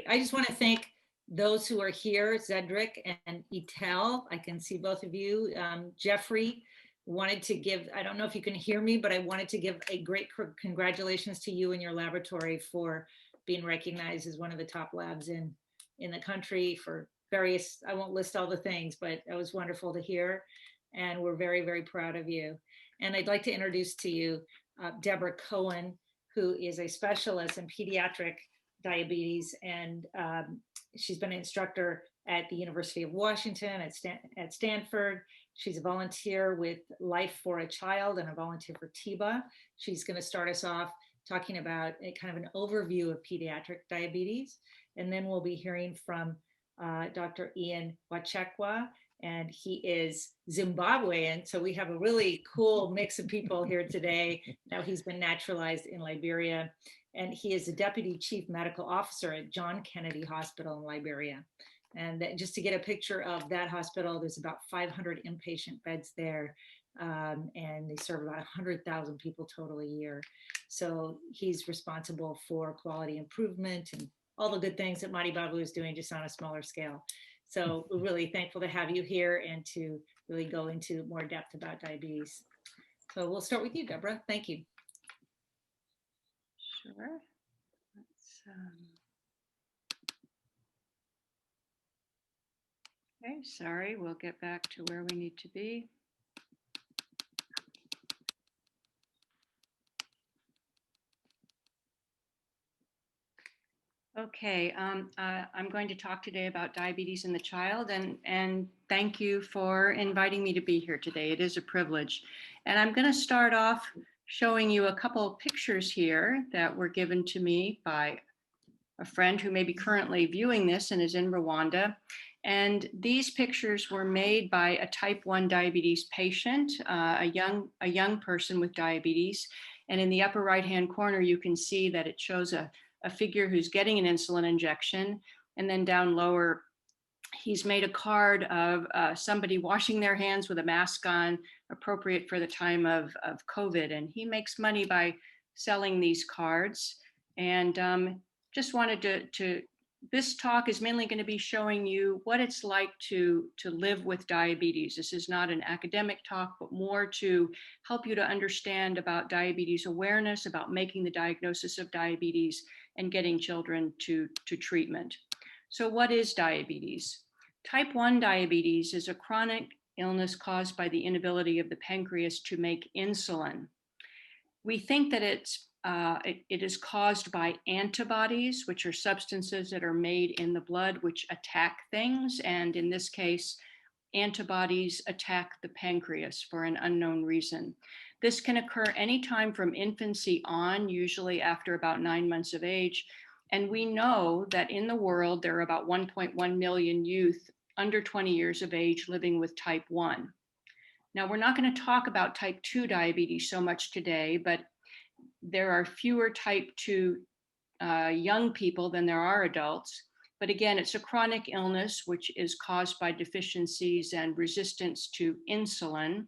I just want to thank those who are here, Zedric and Etel. I can see both of you. Jeffrey wanted to give, I don't know if you can hear me, but I wanted to give a great congratulations to you and your laboratory for being recognized as one of the top labs in the country for various, I won't list all the things, but it was wonderful to hear. And we're very, very proud of you. And I'd like to introduce to you Debra Cohen, who is a specialist in pediatric diabetes, and she's been an instructor at the University of Washington, at Stanford. She's a volunteer with Life for a Child and a volunteer for TIBA. She's going to start us off talking about a kind of an overview of pediatric diabetes, and then we'll be hearing from Dr. Ian Wachekwa, and he is Zimbabwean. So we have a really cool mix of people here today. Now he's been naturalized in Liberia, and he is the Deputy Chief Medical Officer at John Kennedy Hospital in Liberia. And just to get a picture of that hospital, there's about 500 inpatient beds there, and they serve about 100,000 people total a year. So he's responsible for quality improvement and all the good things that Madi Babu is doing, just on a smaller scale. So we're really thankful to have you here and to really go into more depth about diabetes. So we'll start with you, Debra. Thank you. Sure. Okay, sorry, we'll get back to where we need to be. Okay, I'm going to talk today about diabetes in the child, and thank you for inviting me to be here today. It is a privilege. And I'm going to start off showing you a couple of pictures here that were given to me by a friend who may be currently viewing this and is in Rwanda. And these pictures were made by a type 1 diabetes patient, a young person with diabetes. And in the upper right-hand corner, you can see that it shows a figure who's getting an insulin injection. And then down lower, he's made a card of somebody washing their hands with a mask on, appropriate for the time of COVID. And he makes money by selling these cards. And just wanted to this talk is mainly going to be showing you what it's like to live with diabetes. This is not an academic talk, but more to help you to understand about diabetes awareness, about making the diagnosis of diabetes and getting children to treatment. So what is diabetes? Type 1 diabetes is a chronic illness caused by the inability of the pancreas to make insulin. We think that it is caused by antibodies, which are substances that are made in the blood which attack things. And in this case, antibodies attack the pancreas for an unknown reason. This can occur anytime from infancy on, usually after about 9 months of age. And we know that in the world, there are about 1.1 million youth under 20 years of age living with type 1. Now, we're not going to talk about type 2 diabetes so much today, but there are fewer type 2 young people than there are adults. But again, it's a chronic illness which is caused by deficiencies and resistance to insulin.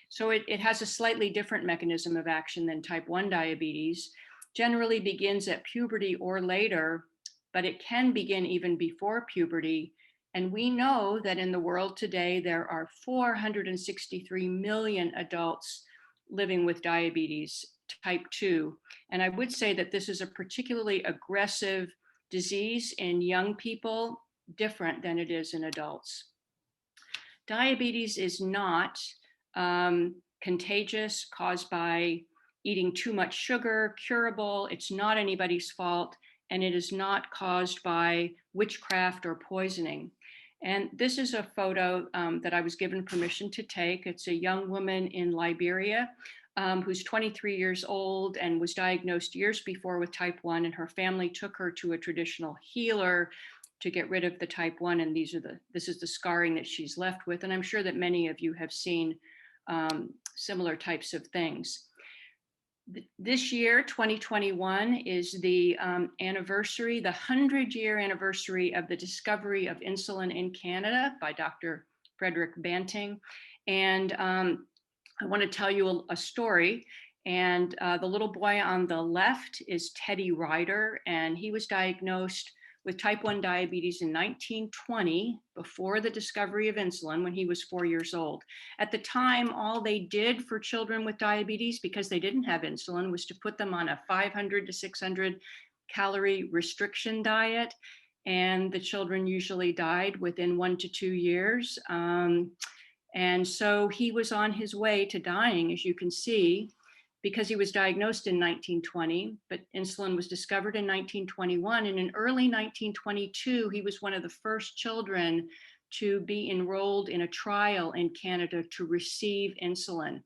So it has a slightly different mechanism of action than type 1 diabetes. Generally begins at puberty or later, but it can begin even before puberty. And we know that in the world today, there are 463 million adults living with diabetes type 2. And I would say that this is a particularly aggressive disease in young people, different than it is in adults. Diabetes is not contagious, caused by eating too much sugar, curable. It's not anybody's fault, and it is not caused by witchcraft or poisoning. And this is a photo that I was given permission to take. It's a young woman in Liberia who's 23 years old and was diagnosed years before with type 1, and her family took her to a traditional healer to get rid of the type 1. And this is the scarring that she's left with. And I'm sure that many of you have seen similar types of things. This year, 2021, is the anniversary, the 100-year anniversary of the discovery of insulin in Canada by Dr. Frederick Banting. And I want to tell you a story. And the little boy on the left is Teddy Ryder, and he was diagnosed with type 1 diabetes in 1920, before the discovery of insulin, when he was 4 years old. At the time, all they did for children with diabetes, because they didn't have insulin, was to put them on a 500 to 600 calorie restriction diet. And the children usually died within 1 to 2 years. And so he was on his way to dying, as you can see, because he was diagnosed in 1920, but insulin was discovered in 1921. And in early 1922, he was one of the first children to be enrolled in a trial in Canada to receive insulin.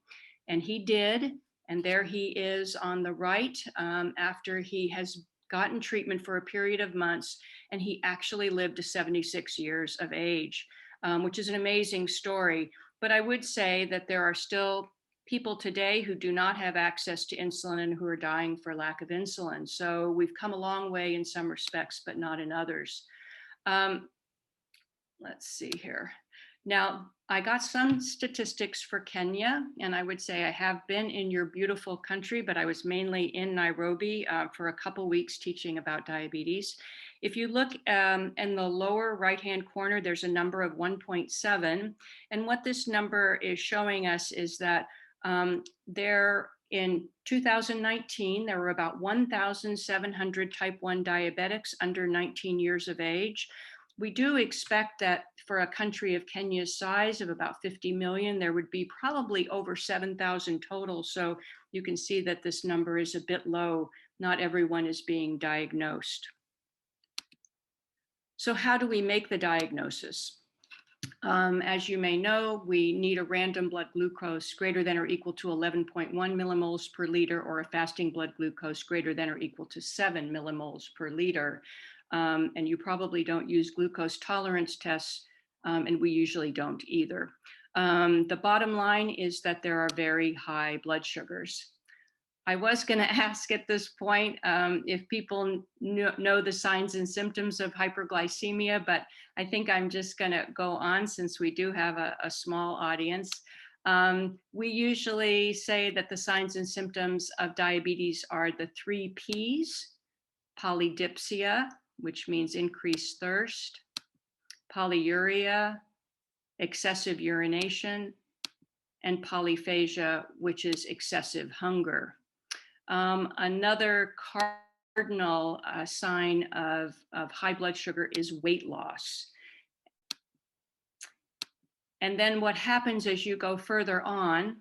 And he did, and there he is on the right, after he has gotten treatment for a period of months, and he actually lived to 76 years of age, which is an amazing story. But I would say that there are still people today who do not have access to insulin and who are dying for lack of insulin. So we've come a long way in some respects, but not in others. Let's see here. Now, I got some statistics for Kenya, and I would say I have been in your beautiful country, but I was mainly in Nairobi for a couple weeks teaching about diabetes. If you look in the lower right-hand corner, there's a number of 1.7. And what this number is showing us is that in 2019, there were about 1,700 type 1 diabetics under 19 years of age. We do expect that for a country of Kenya's size of about 50 million, there would be probably over 7,000 total. So you can see that this number is a bit low. Not everyone is being diagnosed. So how do we make the diagnosis? As you may know, we need a random blood glucose greater than or equal to 11.1 millimoles per liter, or a fasting blood glucose greater than or equal to 7 millimoles per liter. And you probably don't use glucose tolerance tests, and we usually don't either. The bottom line is that there are very high blood sugars. I was going to ask at this point if people know the signs and symptoms of hyperglycemia, but I think I'm just going to go on since we do have a small audience. We usually say that the signs and symptoms of diabetes are the 3 Ps: polydipsia, which means increased thirst; polyuria, excessive urination; and polyphagia, which is excessive hunger. Another cardinal sign of high blood sugar is weight loss. And then what happens as you go further on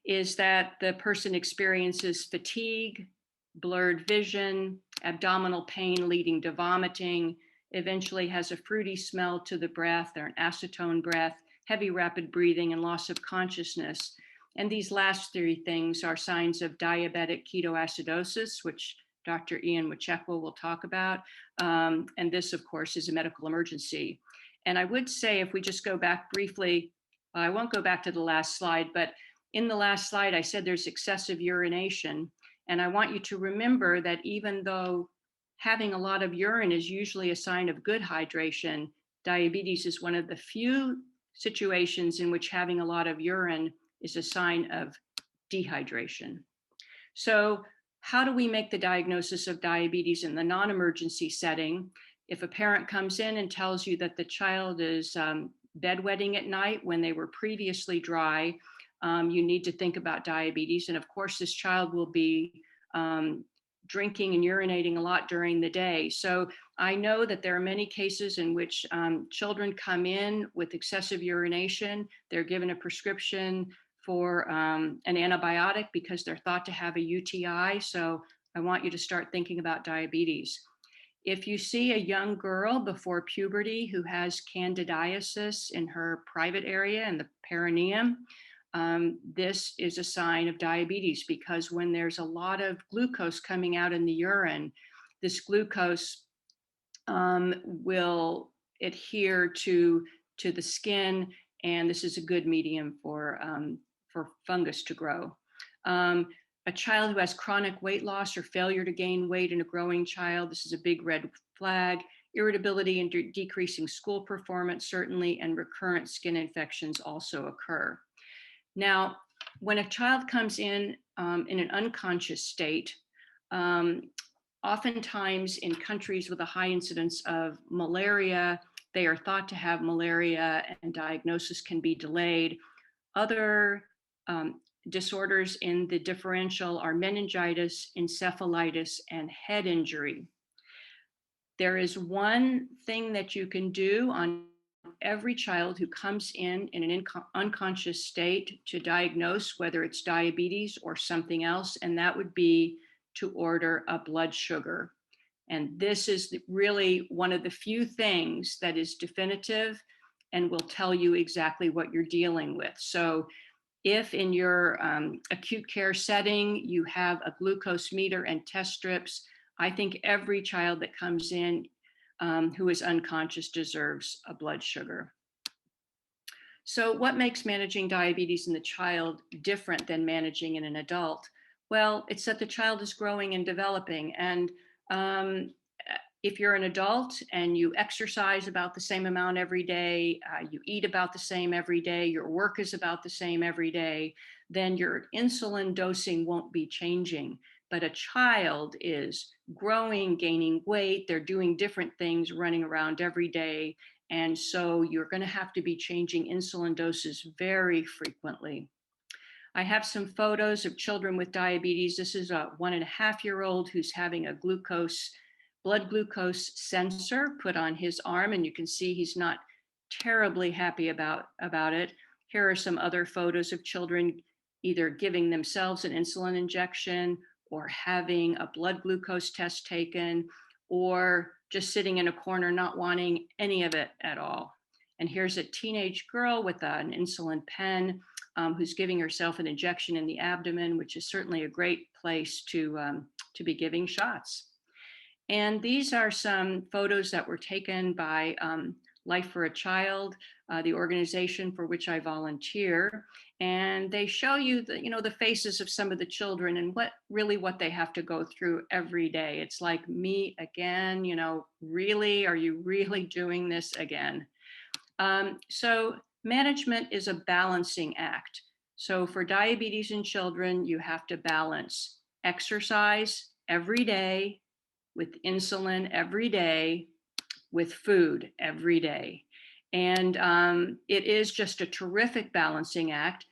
is that the person experiences fatigue, blurred vision, abdominal pain leading to vomiting, eventually has a fruity smell to the breath or an acetone breath, heavy rapid breathing, and loss of consciousness. And these last 3 things are signs of diabetic ketoacidosis, which Dr. Ian Wachekwa will talk about. And this, of course, is a medical emergency. And I would say, if we just go back briefly, I won't go back to the last slide, but in the last slide, I said there's excessive urination. And I want you to remember that even though having a lot of urine is usually a sign of good hydration, diabetes is one of the few situations in which having a lot of urine is a sign of dehydration. So how do we make the diagnosis of diabetes in the non-emergency setting? If a parent comes in and tells you that the child is bedwetting at night when they were previously dry, you need to think about diabetes. And of course, this child will be drinking and urinating a lot during the day. So I know that there are many cases in which children come in with excessive urination. They're given a prescription for an antibiotic because they're thought to have a UTI. So I want you to start thinking about diabetes. If you see a young girl before puberty who has candidiasis in her private area in the perineum, this is a sign of diabetes, because when there's a lot of glucose coming out in the urine, this glucose will adhere to the skin, and this is a good medium for fungus to grow. A child who has chronic weight loss or failure to gain weight in a growing child, this is a big red flag. Irritability and decreasing school performance, certainly, and recurrent skin infections also occur. Now, when a child comes in an unconscious state, oftentimes in countries with a high incidence of malaria, they are thought to have malaria and diagnosis can be delayed. Other disorders in the differential are meningitis, encephalitis, and head injury. There is one thing that you can do on every child who comes in an unconscious state to diagnose whether it's diabetes or something else, and that would be to order a blood sugar. And this is really one of the few things that is definitive and will tell you exactly what you're dealing with. So if in your acute care setting you have a glucose meter and test strips, I think every child that comes in who is unconscious deserves a blood sugar. So what makes managing diabetes in the child different than managing in an adult? Well, it's that the child is growing and developing. And if you're an adult and you exercise about the same amount every day, you eat about the same every day, your work is about the same every day, then your insulin dosing won't be changing. But a child is growing, gaining weight, they're doing different things, running around every day. And so you're going to have to be changing insulin doses very frequently. I have some photos of children with diabetes. This is a 1.5-year-old who's having a blood glucose sensor put on his arm, and you can see he's not terribly happy about it. Here are some other photos of children either giving themselves an insulin injection or having a blood glucose test taken, or just sitting in a corner not wanting any of it at all. And here's a teenage girl with an insulin pen who's giving herself an injection in the abdomen, which is certainly a great place to be giving shots. And these are some photos that were taken by Life for a Child, the organization for which I volunteer. And they show you the faces of some of the children and what they have to go through every day. It's like, me again, really, are you really doing this again? So management is a balancing act. So for diabetes in children, you have to balance exercise every day with insulin every day, with food every day. And it is just a terrific balancing act.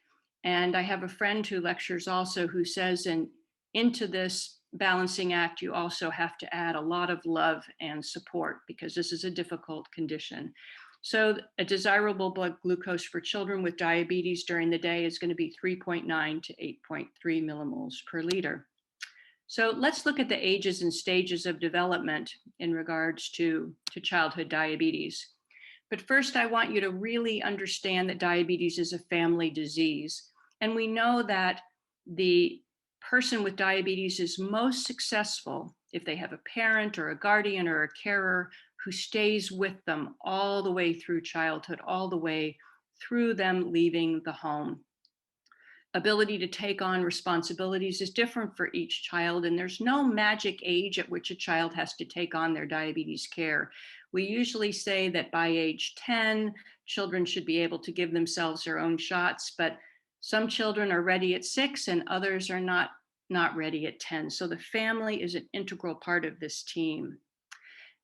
And I have a friend who lectures also who says, and into this balancing act, you also have to add a lot of love and support because this is a difficult condition. So a desirable blood glucose for children with diabetes during the day is going to be 3.9 to 8.3 millimoles per liter. So let's look at the ages and stages of development in regards to childhood diabetes. But first, I want you to really understand that diabetes is a family disease. And we know that the person with diabetes is most successful if they have a parent or a guardian or a carer who stays with them all the way through childhood, all the way through them leaving the home. Ability to take on responsibilities is different for each child, and there's no magic age at which a child has to take on their diabetes care. We usually say that by age 10, children should be able to give themselves their own shots, but some children are ready at 6 and others are not ready at 10. So the family is an integral part of this team.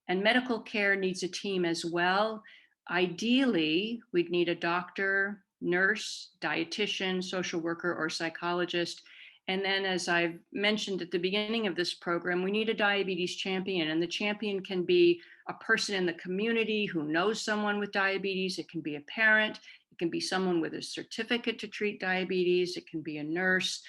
And medical care needs a team as well. Ideally, we'd need a doctor, nurse, dietitian, social worker, or psychologist. And then, as I've mentioned at the beginning of this program, we need a diabetes champion. And the champion can be a person in the community who knows someone with diabetes. It can be a parent. It can be someone with a certificate to treat diabetes. It can be a nurse.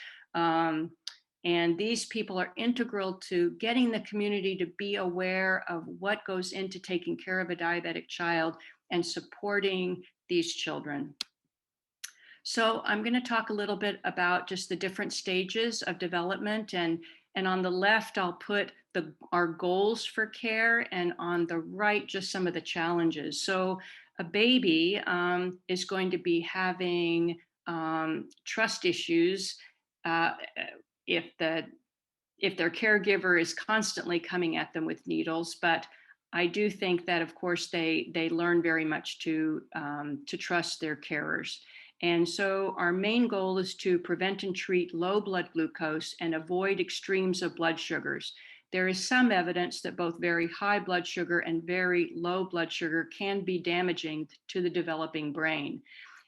And these people are integral to getting the community to be aware of what goes into taking care of a diabetic child and supporting these children. So I'm going to talk a little bit about just the different stages of development. And on the left, I'll put our goals for care, and on the right, just some of the challenges. So a baby is going to be having trust issues if their caregiver is constantly coming at them with needles. But I do think that, of course, they learn very much to trust their carers. And so our main goal is to prevent and treat low blood glucose and avoid extremes of blood sugars. there is some evidence that both very high blood sugar and very low blood sugar can be damaging to the developing brain.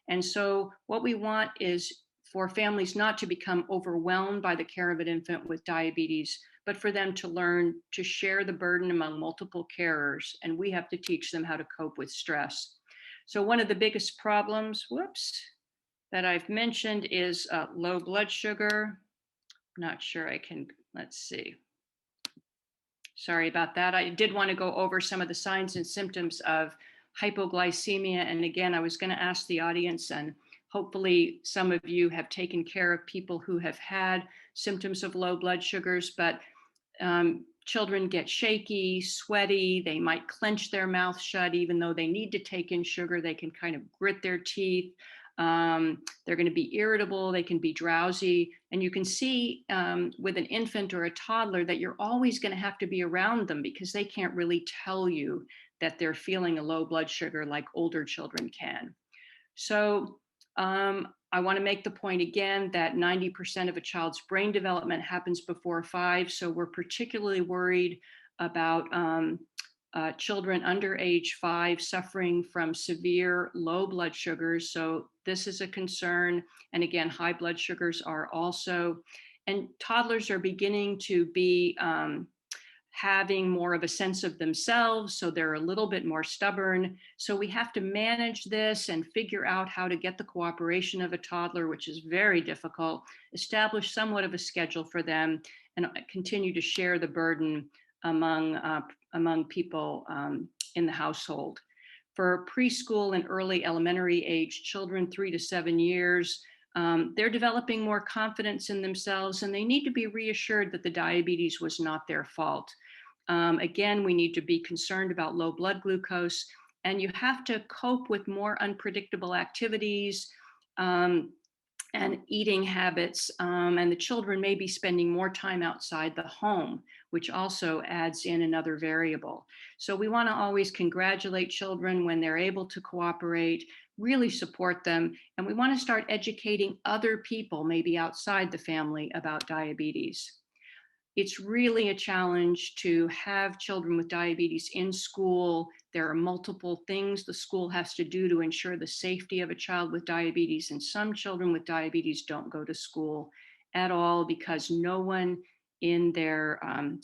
And so what we want is for families not to become overwhelmed by the care of an infant with diabetes, but for them to learn to share the burden among multiple carers, and we have to teach them how to cope with stress. So one of the biggest problems, that I've mentioned is low blood sugar. Not sure I can, let's see. Sorry about that. I did want to go over some of the signs and symptoms of hypoglycemia. And again, I was going to ask the audience, and hopefully some of you have taken care of people who have had symptoms of low blood sugars, but children get shaky, sweaty, they might clench their mouth shut even though they need to take in sugar. They can kind of grit their teeth. They're going to be irritable, they can be drowsy. And you can see with an infant or a toddler that you're always going to have to be around them because they can't really tell you that they're feeling a low blood sugar like older children can. So I want to make the point again that 90% of a child's brain development happens before 5. So we're particularly worried about children under age 5 suffering from severe low blood sugars. So this is a concern. And again, high blood sugars are also, and toddlers are beginning to be having more of a sense of themselves, so they're a little bit more stubborn. So we have to manage this and figure out how to get the cooperation of a toddler, which is very difficult, establish somewhat of a schedule for them, and continue to share the burden among people in the household. For preschool and early elementary age children, 3 to 7 years, they're developing more confidence in themselves, and they need to be reassured that the diabetes was not their fault. Again, we need to be concerned about low blood glucose, and you have to cope with more unpredictable activities and eating habits, and the children may be spending more time outside the home, which also adds in another variable. So we want to always congratulate children when they're able to cooperate, really support them, and we want to start educating other people, maybe outside the family, about diabetes. It's really a challenge to have children with diabetes in school. There are multiple things the school has to do to ensure the safety of a child with diabetes, and some children with diabetes don't go to school at all because no one in their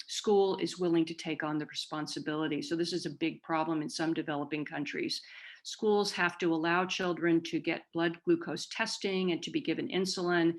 school is willing to take on the responsibility. So this is a big problem in some developing countries. Schools have to allow children to get blood glucose testing and to be given insulin.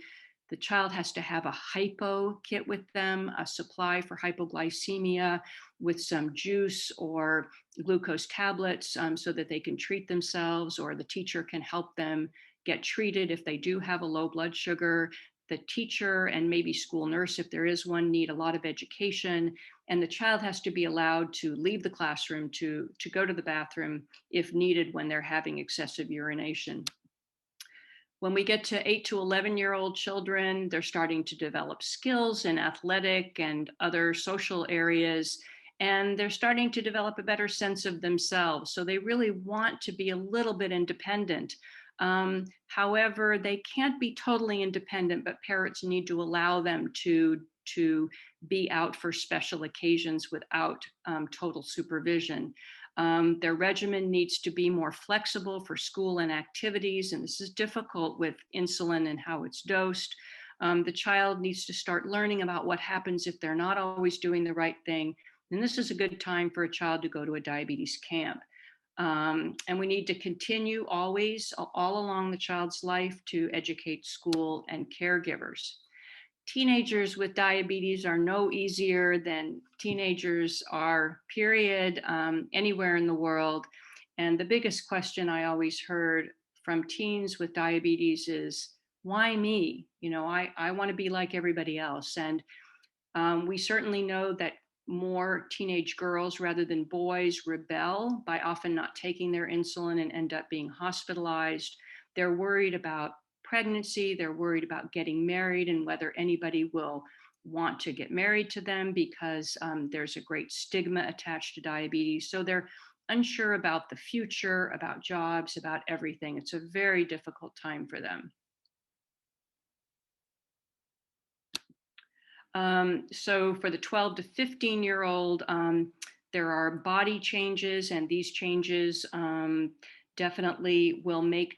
The child has to have a hypo kit with them, a supply for hypoglycemia with some juice or glucose tablets so that they can treat themselves, or the teacher can help them get treated if they do have a low blood sugar. The teacher and maybe school nurse, if there is one, need a lot of education, and the child has to be allowed to leave the classroom to go to the bathroom if needed when they're having excessive urination. When we get to 8 to 11-year-old children, they're starting to develop skills in athletic and other social areas, and they're starting to develop a better sense of themselves. So they really want to be a little bit independent. However, they can't be totally independent, but parents need to allow them to be out for special occasions without total supervision. Their regimen needs to be more flexible for school and activities, and this is difficult with insulin and how it's dosed. The child needs to start learning about what happens if they're not always doing the right thing. And this is a good time for a child to go to a diabetes camp. And we need to continue always, all along the child's life, to educate school and caregivers. Teenagers with diabetes are no easier than teenagers are, period, anywhere in the world. And the biggest question I always heard from teens with diabetes is, why me? You know, I want to be like everybody else. And we certainly know that more teenage girls rather than boys rebel by often not taking their insulin and end up being hospitalized. They're worried about pregnancy, they're worried about getting married and whether anybody will want to get married to them because there's a great stigma attached to diabetes. So they're unsure about the future, about jobs, about everything. It's a very difficult time for them. So for the 12 to 15-year-old, there are body changes, and these changes definitely will make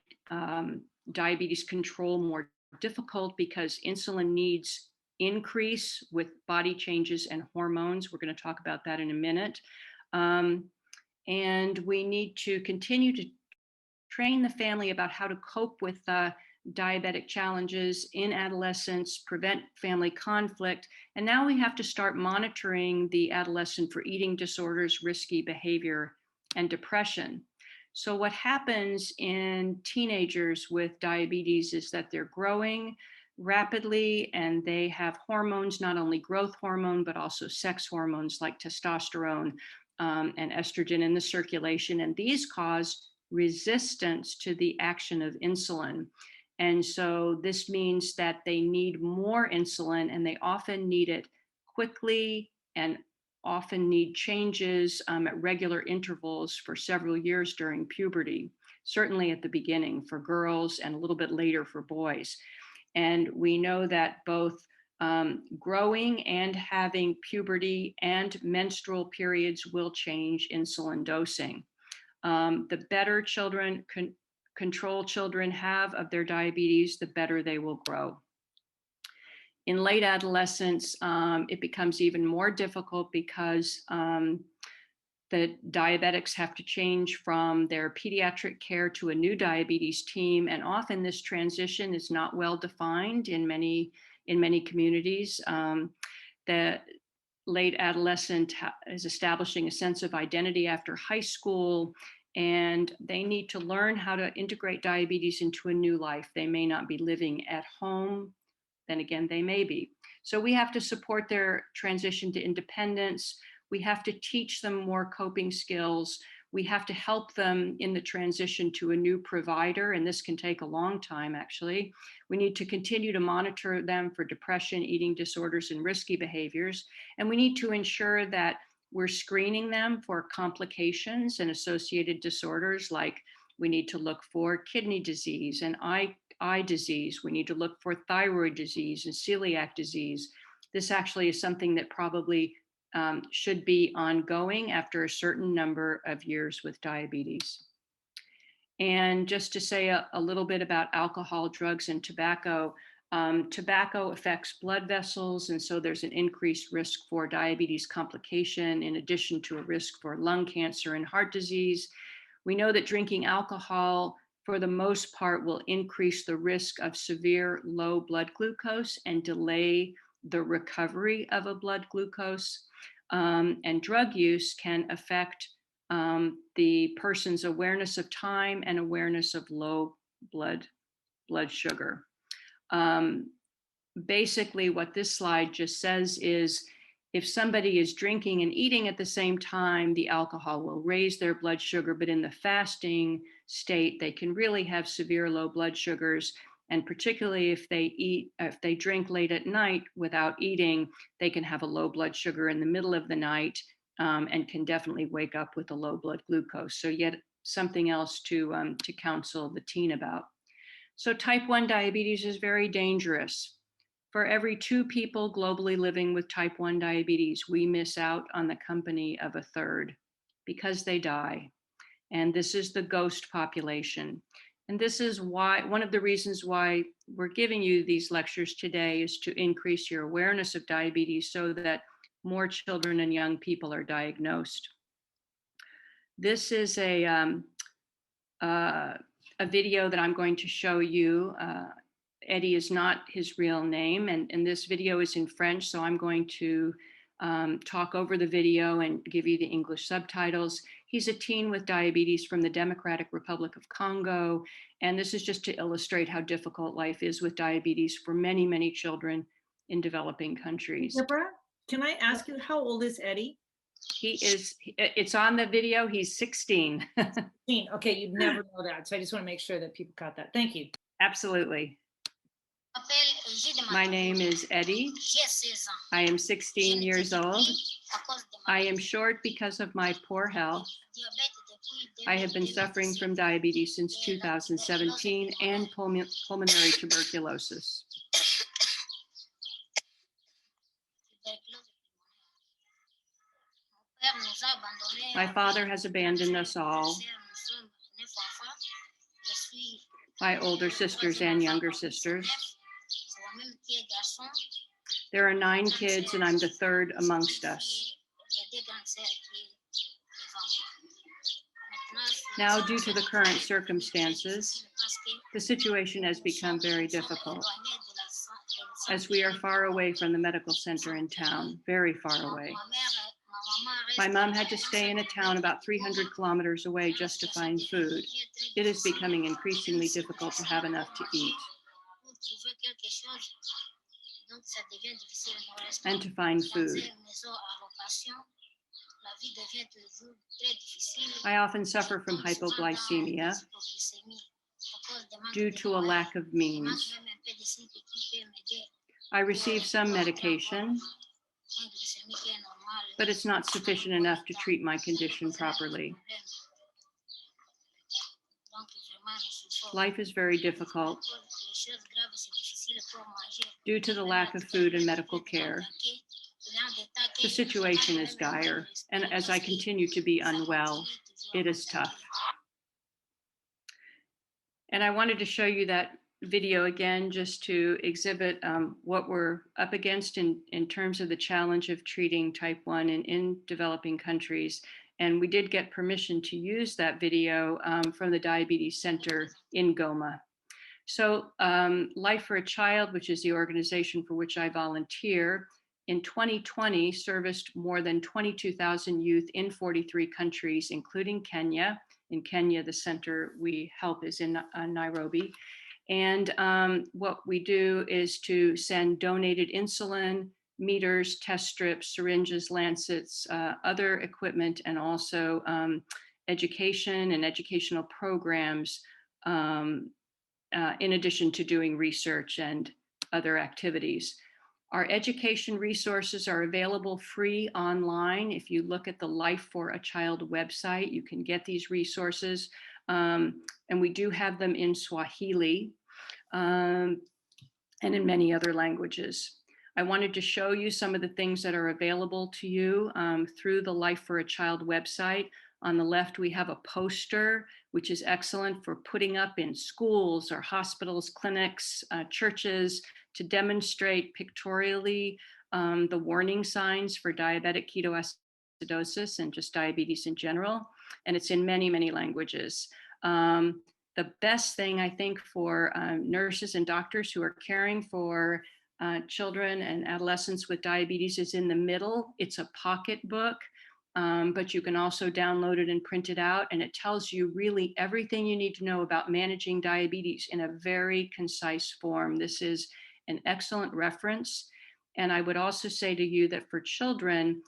diabetes control more difficult because insulin needs increase with body changes and hormones. We're going to talk about that in a minute. And we need to continue to train the family about how to cope with diabetic challenges in adolescence, prevent family conflict. And now we have to start monitoring the adolescent for eating disorders, risky behavior, and depression. So what happens in teenagers with diabetes is that they're growing rapidly, and they have hormones, not only growth hormone, but also sex hormones like testosterone and estrogen in the circulation. And these cause resistance to the action of insulin. And so this means that they need more insulin, and they often need it quickly and often need changes at regular intervals for several years during puberty, certainly at the beginning for girls and a little bit later for boys. And we know that both growing and having puberty and menstrual periods will change insulin dosing. The better control children have of their diabetes, the better they will grow. In late adolescence, it becomes even more difficult because the diabetics have to change from their pediatric care to a new diabetes team. And often this transition is not well defined in many communities. The late adolescent is establishing a sense of identity after high school, and they need to learn how to integrate diabetes into a new life. They may not be living at home, then again, they may be. So we have to support their transition to independence. We have to teach them more coping skills. We have to help them in the transition to a new provider, and this can take a long time, actually. We need to continue to monitor them for depression, eating disorders, and risky behaviors. And we need to ensure that we're screening them for complications and associated disorders, like we need to look for kidney disease and eye disease. We need to look for thyroid disease and celiac disease. This actually is something that probably should be ongoing after a certain number of years with diabetes. And just to say a little bit about alcohol, drugs, and tobacco, tobacco affects blood vessels, and so there's an increased risk for diabetes complication, in addition to a risk for lung cancer and heart disease. We know that drinking alcohol, for the most part, will increase the risk of severe low blood glucose and delay the recovery of a blood glucose. And drug use can affect the person's awareness of time and awareness of low blood sugar. Basically, what this slide just says is, if somebody is drinking and eating at the same time, the alcohol will raise their blood sugar, but in the fasting state, they can really have severe low blood sugars. And particularly if they drink late at night without eating, they can have a low blood sugar in the middle of the night and can definitely wake up with a low blood glucose. So yet something else to counsel the teen about. So type 1 diabetes is very dangerous. For every 2 people globally living with type 1 diabetes, we miss out on the company of a third because they die. And this is the ghost population. And this is why, one of the reasons why we're giving you these lectures today is to increase your awareness of diabetes so that more children and young people are diagnosed. This is a video that I'm going to show you. Eddie is not his real name, and this video is in French, so I'm going to talk over the video and give you the English subtitles. He's a teen with diabetes from the Democratic Republic of Congo, and this is just to illustrate how difficult life is with diabetes for many, many children in developing countries. Debra, can I ask you, how old is Eddie? It's on the video, he's 16. 16. Okay, you'd never know that, so I just want to make sure that people caught that. Thank you. Absolutely. My name is Eddie. I am 16 years old. I am short because of my poor health. I have been suffering from diabetes since 2017 and pulmonary tuberculosis. My father has abandoned us all, my older sisters and younger sisters. There are 9 kids and I'm the third amongst us. Now, due to the current circumstances, the situation has become very difficult as we are far away from the medical center in town, very far away. My mom had to stay in a town about 300 kilometers away just to find food. It is becoming increasingly difficult to have enough to eat and to find food. I often suffer from hypoglycemia due to a lack of means. I receive some medication, but it's not sufficient enough to treat my condition properly. Life is very difficult due to the lack of food and medical care. The situation is dire, and as I continue to be unwell, it is tough. And I wanted to show you that video again, just to exhibit what we're up against in terms of the challenge of treating type 1 in developing countries. And we did get permission to use that video from the Diabetes Center in Goma. So Life for a Child, which is the organization for which I volunteer, in 2020 serviced more than 22,000 youth in 43 countries, including Kenya. In Kenya, the center we help is in Nairobi. And what we do is to send donated insulin, meters, test strips, syringes, lancets, other equipment, and also education and educational programs, in addition to doing research and other activities. Our education resources are available free online. If you look at the Life for a Child website, you can get these resources. And we do have them in Swahili and in many other languages. I wanted to show you some of the things that are available to you through the Life for a Child website. On the left, we have a poster, which is excellent for putting up in schools or hospitals, clinics, churches, to demonstrate pictorially the warning signs for diabetic ketoacidosis and just diabetes in general. And it's in many, many languages. The best thing, I think, for nurses and doctors who are caring for children and adolescents with diabetes is in the middle. It's a pocket book, but you can also download it and print it out. And it tells you really everything you need to know about managing diabetes in a very concise form. This is an excellent reference. And I would also say to you that for children,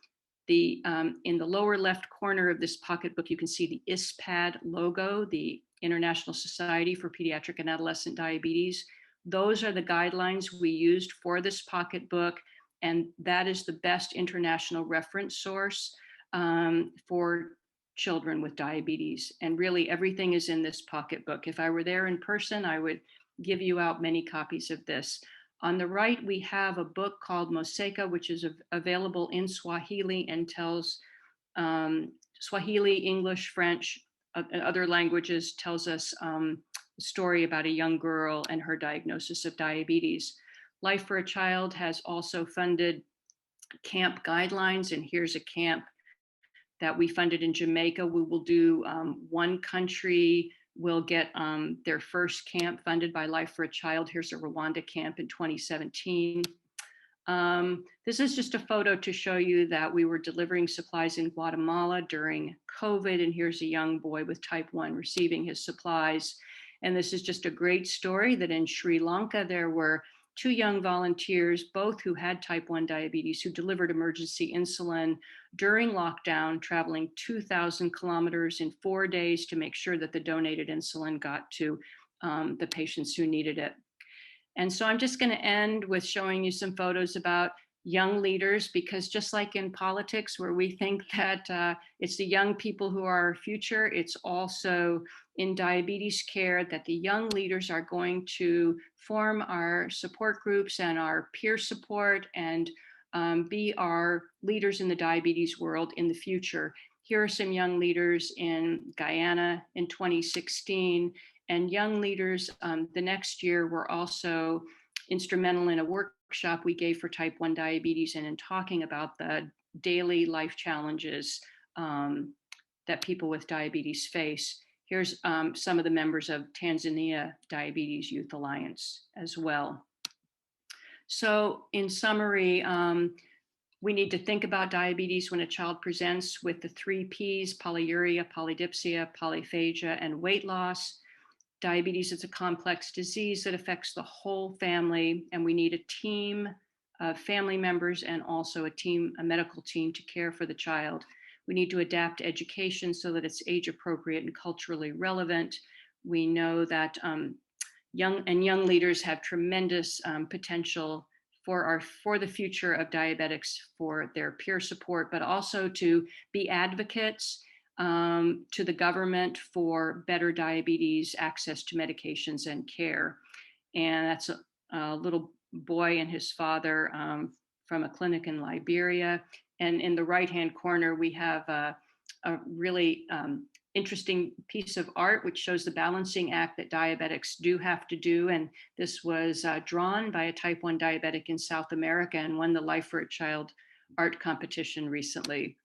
in the lower left corner of this pocketbook, you can see the ISPAD logo, the International Society for Pediatric and Adolescent Diabetes. Those are the guidelines we used for this pocketbook, and that is the best international reference source for children with diabetes. And really everything is in this pocketbook. If I were there in person, I would give you out many copies of this. On the right, we have a book called Wachekwa, which is available in Swahili and tells Swahili, English, French, and other languages, tells us a story about a young girl and her diagnosis of diabetes. Life for a Child has also funded camp guidelines, and here's a camp that we funded in Jamaica. We will do one country will get their first camp funded by Life for a Child. Here's a Rwanda camp in 2017. This is just a photo to show you that we were delivering supplies in Guatemala during COVID, and here's a young boy with type 1 receiving his supplies. And this is just a great story that in Sri Lanka, there were 2 young volunteers, both who had type 1 diabetes, who delivered emergency insulin during lockdown, traveling 2,000 kilometers in 4 days to make sure that the donated insulin got to the patients who needed it. And so I'm just going to end with showing you some photos about young leaders, because just like in politics, where we think that it's the young people who are our future, it's also in diabetes care that the young leaders are going to form our support groups and our peer support and be our leaders in the diabetes world in the future. Here are some young leaders in Guyana in 2016, and young leaders the next year were also instrumental in a workshop we gave for type 1 diabetes and in talking about the daily life challenges that people with diabetes face. Here's some of the members of Tanzania Diabetes Youth Alliance as well. So in summary, we need to think about diabetes when a child presents with the 3 Ps: polyuria, polydipsia, polyphagia, and weight loss. Diabetes is a complex disease that affects the whole family, and we need a team of family members and also a medical team to care for the child. We need to adapt education so that it's age appropriate and culturally relevant. We know that young leaders have tremendous potential for the future of diabetics, for their peer support, but also to be advocates to the government for better diabetes access to medications and care. And that's a little boy and his father from a clinic in Liberia. And in the right-hand corner, we have a really interesting piece of art which shows the balancing act that diabetics do have to do. And this was drawn by a type 1 diabetic in South America and won the Life for a Child art competition recently.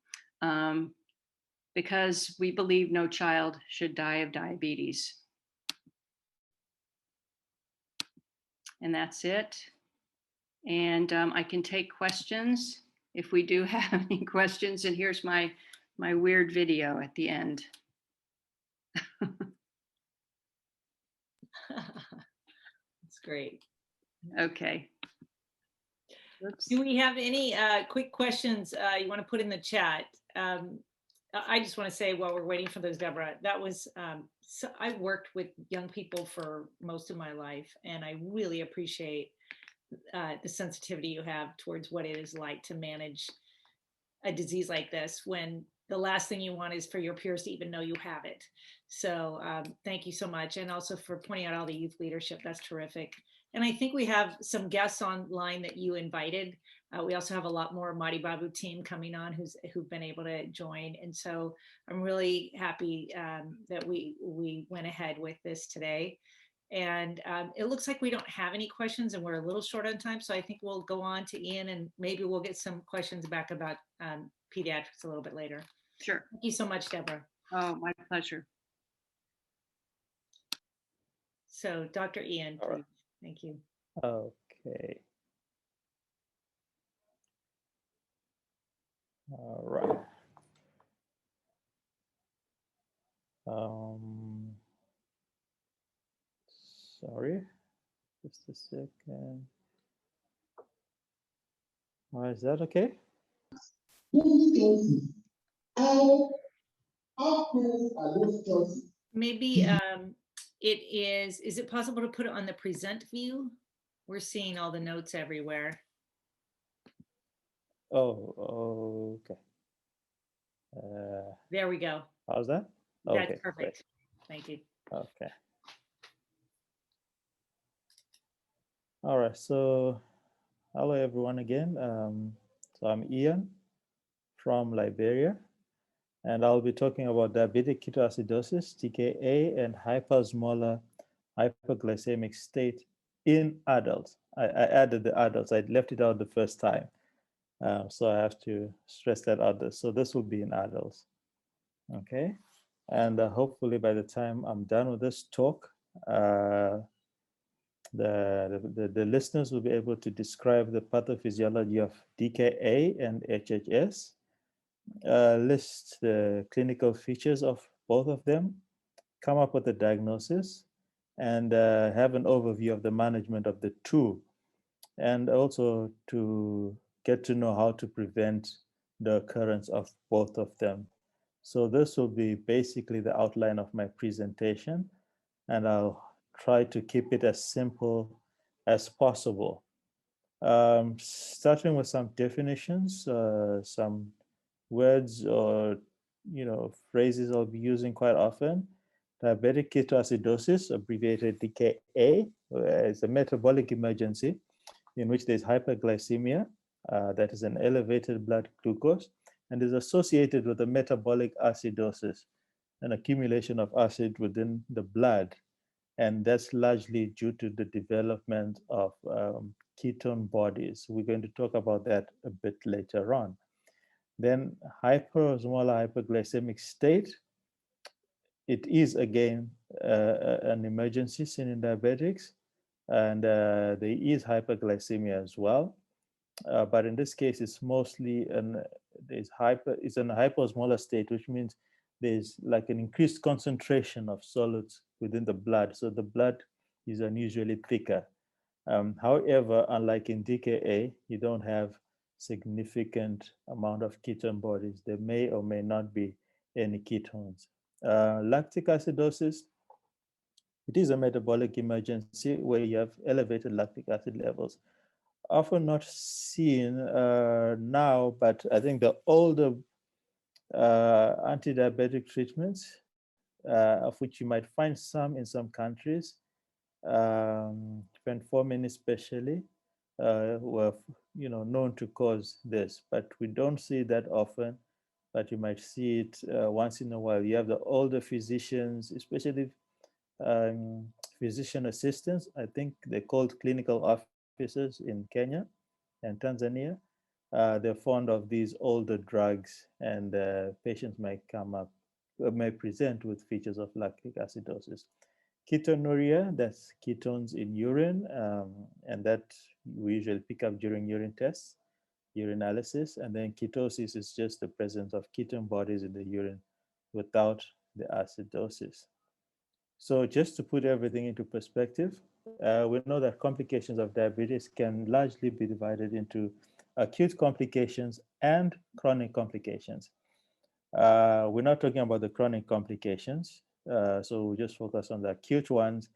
Because we believe no child should die of diabetes. And that's it. And I can take questions if we do have any questions. And here's my weird video at the end. That's great. Okay. Oops. Do we have any quick questions you want to put in the chat? I just want to say while we're waiting for those, Deborah, that was, so I worked with young people for most of my life, and I really appreciate the sensitivity you have towards what it is like to manage a disease like this when the last thing you want is for your peers to even know you have it. So thank you so much. And also for pointing out all the youth leadership. That's terrific. And I think we have some guests online that you invited. We also have a lot more Madi Babu team coming on who've been able to join. And so I'm really happy that we went ahead with this today. And it looks like we don't have any questions and we're a little short on time. So I think we'll go on to Ian and maybe we'll get some questions back about pediatrics a little bit later. Sure. Thank you so much, Deborah. Oh, my pleasure. So Dr. Ian, please. Right. Thank you. Okay. All right. Sorry, just a second. All right, is that okay? Maybe is it possible to put it on the present view? We're seeing all the notes everywhere. Oh, okay. There we go. How's that? That's okay, perfect. great. Thank you. Okay. All right, so hello everyone again. So I'm Ian from Liberia, and I'll be talking about diabetic ketoacidosis, DKA, and hypersmolar hyperglycemic state in adults. I added the adults. I left it out the first time. So I have to stress that out. So this will be in adults. Okay. And hopefully by the time I'm done with this talk, the listeners will be able to describe the pathophysiology of DKA and HHS, list the clinical features of both of them, come up with a diagnosis, and have an overview of the management of the two, and also to get to know how to prevent the occurrence of both of them. So this will be basically the outline of my presentation, and I'll try to keep it as simple as possible. Starting with some definitions, some words or phrases I'll be using quite often. Diabetic ketoacidosis, abbreviated DKA, is a metabolic emergency in which there's hyperglycemia that is an elevated blood glucose, and is associated with a metabolic acidosis, an accumulation of acid within the blood. And that's largely due to the development of ketone bodies. We're going to talk about that a bit later on. Then hyperosmolar hyperglycemic state. It is again an emergency seen in diabetics, and there is hyperglycemia as well. But in this case, it's mostly it's an hyperosmolar state, which means there's like an increased concentration of solids within the blood. So the blood is unusually thicker. However, unlike in DKA, you don't have significant amount of ketone bodies. There may or may not be any ketones. Lactic acidosis, it is a metabolic emergency where you have elevated lactic acid levels. Often not seen now, but I think the older anti-diabetic treatments, of which you might find some in some countries, fenformin especially, were known to cause this, but we don't see that often. But you might see it once in a while. You have the older physicians, especially physician assistants. I think they're called clinical officers in Kenya and Tanzania. They're fond of these older drugs, and patients may may present with features of lactic acidosis. Ketonuria, that's ketones in urine, and that we usually pick up during urine tests, urinalysis. And then ketosis is just the presence of ketone bodies in the urine without the acidosis. So just to put everything into perspective, we know that complications of diabetes can largely be divided into acute complications and chronic complications. We're not talking about the chronic complications, so we just focus on the acute ones.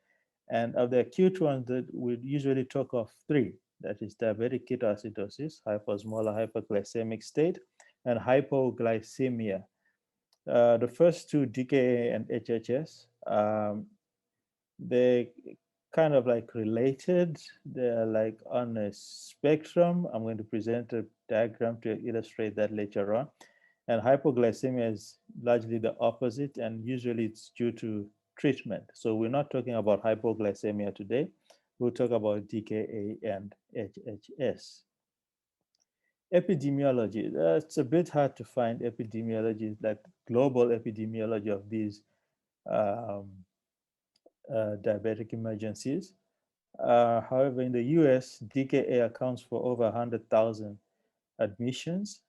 And of the acute ones, that we usually talk of three. That is diabetic ketoacidosis, hyposmolar hyperglycemic state, and hypoglycemia. The first two, DKA and HHS, they kind of like related. They're like on a spectrum. I'm going to present a diagram to illustrate that later on. And hypoglycemia is largely the opposite, and usually it's due to treatment. So we're not talking about hypoglycemia today. We'll talk about DKA and HHS. Epidemiology, it's a bit hard to find epidemiology, like global epidemiology of these diabetic emergencies. However, in the US, DKA accounts for over 100,000 admissions,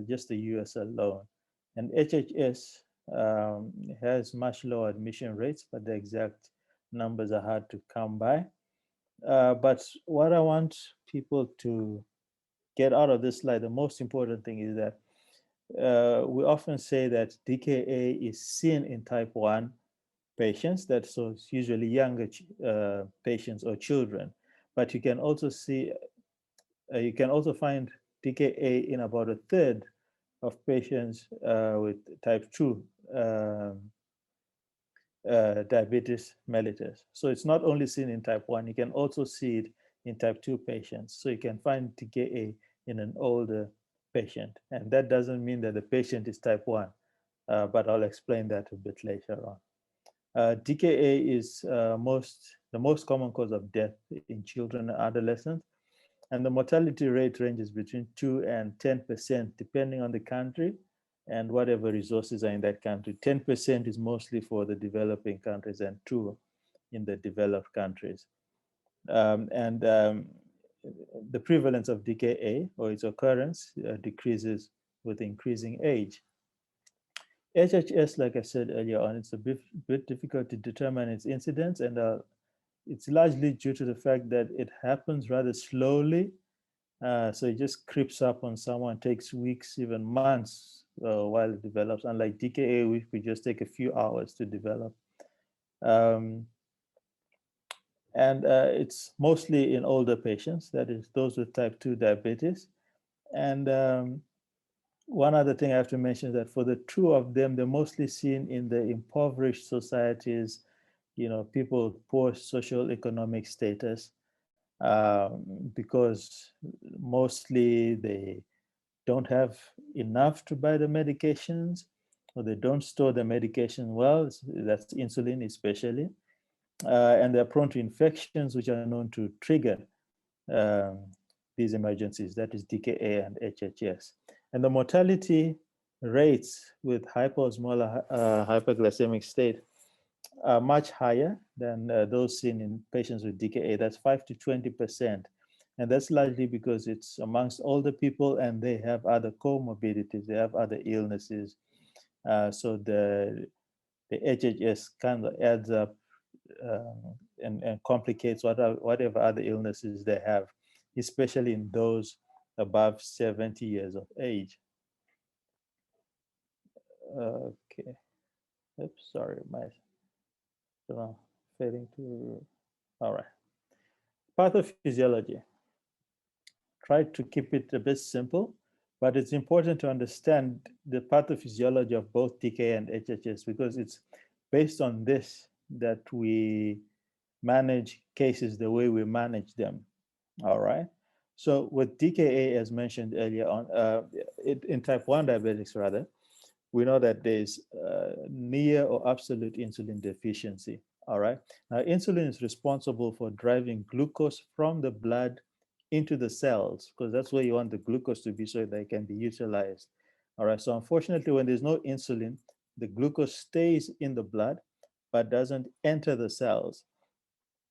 just the US alone. And HHS has much lower admission rates, but the exact numbers are hard to come by. But what I want people to get out of this slide, the most important thing is that we often say that DKA is seen in type 1 patients, so it's usually younger patients or children. But you can also see, you can also find DKA in about a third of patients with type 2 diabetes mellitus. So it's not only seen in type 1, you can also see it in type 2 patients. So you can find DKA in an older patient. And that doesn't mean that the patient is type 1, but I'll explain that a bit later on. DKA is the most common cause of death in children and adolescents. And the mortality rate ranges between 2 and 10%, depending on the country and whatever resources are in that country. 10% is mostly for the developing countries and 2 in the developed countries. The prevalence of DKA or its occurrence decreases with increasing age. HHS, like I said earlier on, it's a bit difficult to determine its incidence, and it's largely due to the fact that it happens rather slowly. So it just creeps up on someone, takes weeks, even months while it develops. Unlike DKA, which we just take a few hours to develop. It's mostly in older patients, that is those with type 2 diabetes. And one other thing I have to mention is that for the two of them, they're mostly seen in the impoverished societies, people with poor social economic status. because mostly they don't have enough to buy the medications, or they don't store the medication well. That's insulin especially. And they're prone to infections which are known to trigger um, these emergencies, that is DKA and HHS. And the mortality rates with hyposmolar hyperglycemic state are much higher than those seen in patients with DKA. That's 5 to 20%. And that's largely because it's amongst older people and they have other comorbidities, they have other illnesses. So the HHS kind of adds up and complicates whatever other illnesses they have, especially in those above 70 years of age. Okay. Oops, sorry, my failing to. All right. Pathophysiology. Try to keep it a bit simple, but it's important to understand the pathophysiology of both DKA and HHS because it's based on this that we manage cases the way we manage them. All right. So with DKA, as mentioned earlier on, in type 1 diabetics, rather, we know that there's near or absolute insulin deficiency. All right. Now, insulin is responsible for driving glucose from the blood into the cells because that's where you want the glucose to be so they can be utilized. All right. So unfortunately, when there's no insulin, the glucose stays in the blood but doesn't enter the cells.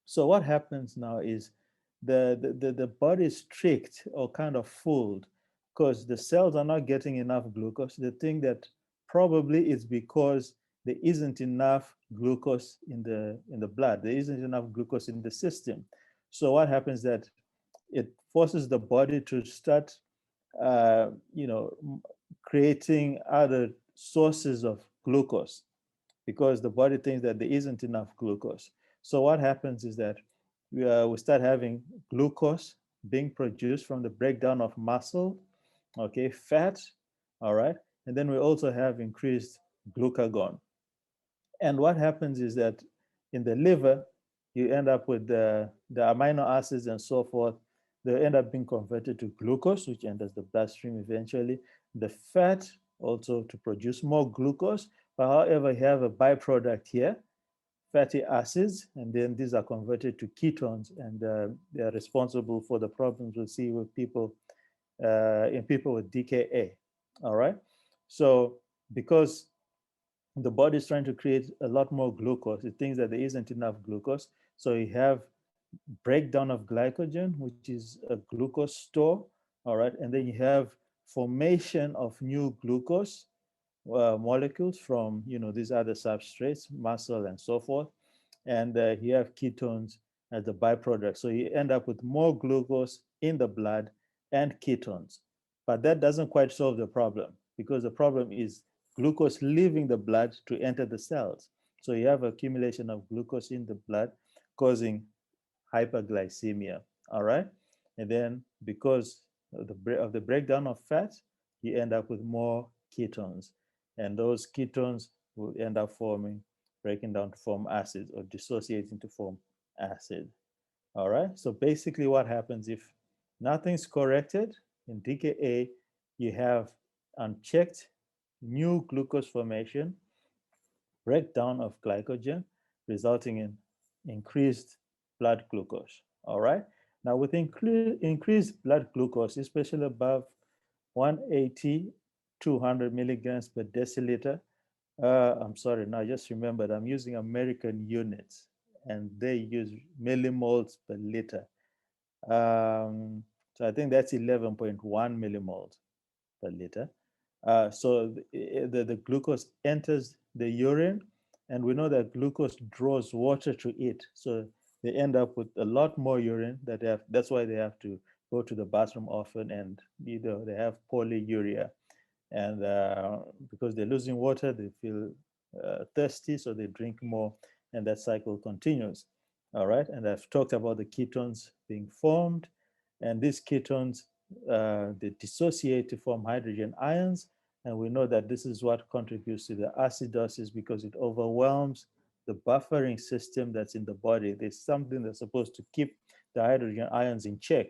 So what happens now is the body is tricked or kind of fooled because the cells are not getting enough glucose. They think that probably it's because there isn't enough glucose in the blood. There isn't enough glucose in the system. So what happens that it forces the body to start, creating other sources of glucose because the body thinks that there isn't enough glucose. So what happens is that we start having glucose being produced from the breakdown of muscle, okay, fat, all right, and then we also have increased glucagon. And what happens is that in the liver, you end up with the amino acids and so forth. They end up being converted to glucose, which enters the bloodstream eventually. The fat also to produce more glucose. But however, you have a byproduct here, fatty acids, and then these are converted to ketones, and they are responsible for the problems we see with people in people with DKA. All right. So because the body is trying to create a lot more glucose, it thinks that there isn't enough glucose, so you have breakdown of glycogen, which is a glucose store. All right, and then you have formation of new glucose molecules from these other substrates, muscle and so forth, and you have ketones as a byproduct. So you end up with more glucose in the blood and ketones. But that doesn't quite solve the problem because the problem is glucose leaving the blood to enter the cells. So you have accumulation of glucose in the blood causing hyperglycemia. All right. And then because of the breakdown of fat, you end up with more ketones. And those ketones will end up breaking down to form acids or dissociating to form acid. All right. So basically what happens if nothing's corrected in DKA, you have unchecked new glucose formation, breakdown of glycogen, resulting in increased blood glucose. All right. Now, with increased blood glucose, especially above 180, 200 milligrams per deciliter, I'm sorry, now I just remembered I'm using American units and they use millimoles per liter. So I think that's 11.1 millimoles per liter. So the glucose enters the urine, and we know that glucose draws water to it. So they end up with a lot more urine that they have. That's why they have to go to the bathroom often, and they have polyuria. And because they're losing water, they feel thirsty, so they drink more, and that cycle continues. All right, and I've talked about the ketones being formed, and these ketones they dissociate to form hydrogen ions, and we know that this is what contributes to the acidosis because it overwhelms the buffering system that's in the body. There's something that's supposed to keep the hydrogen ions in check,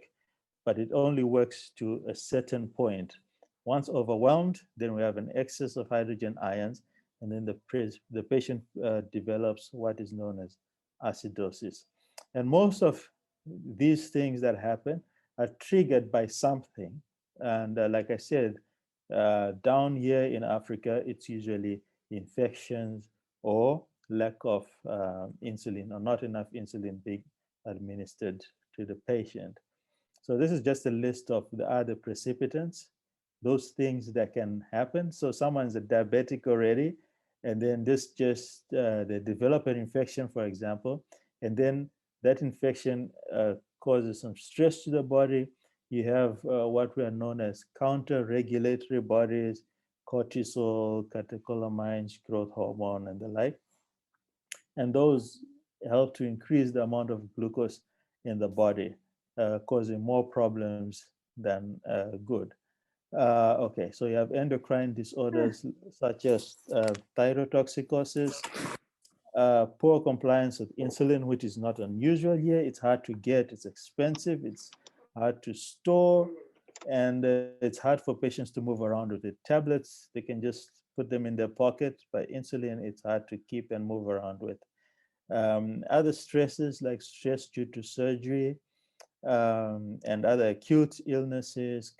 but it only works to a certain point. Once overwhelmed, then we have an excess of hydrogen ions, and then the patient develops what is known as acidosis. And most of these things that happen are triggered by something. And like I said, down here in Africa, it's usually infections or lack of insulin or not enough insulin being administered to the patient. So this is just a list of the other precipitants, those things that can happen. So someone's a diabetic already, and then this just, they develop an infection, for example, and then that infection causes some stress to the body. You have what we are known as counter-regulatory bodies, cortisol, catecholamines, growth hormone, and the like. And those help to increase the amount of glucose in the body, causing more problems than good. Okay, so you have endocrine disorders such as thyrotoxicosis, poor compliance with insulin, which is not unusual here. It's hard to get, it's expensive, it's hard to store, and it's hard for patients to move around with it. Tablets, they can just put them in their pocket, but insulin, it's hard to keep and move around with. Other stresses like stress due to surgery and other acute illnesses,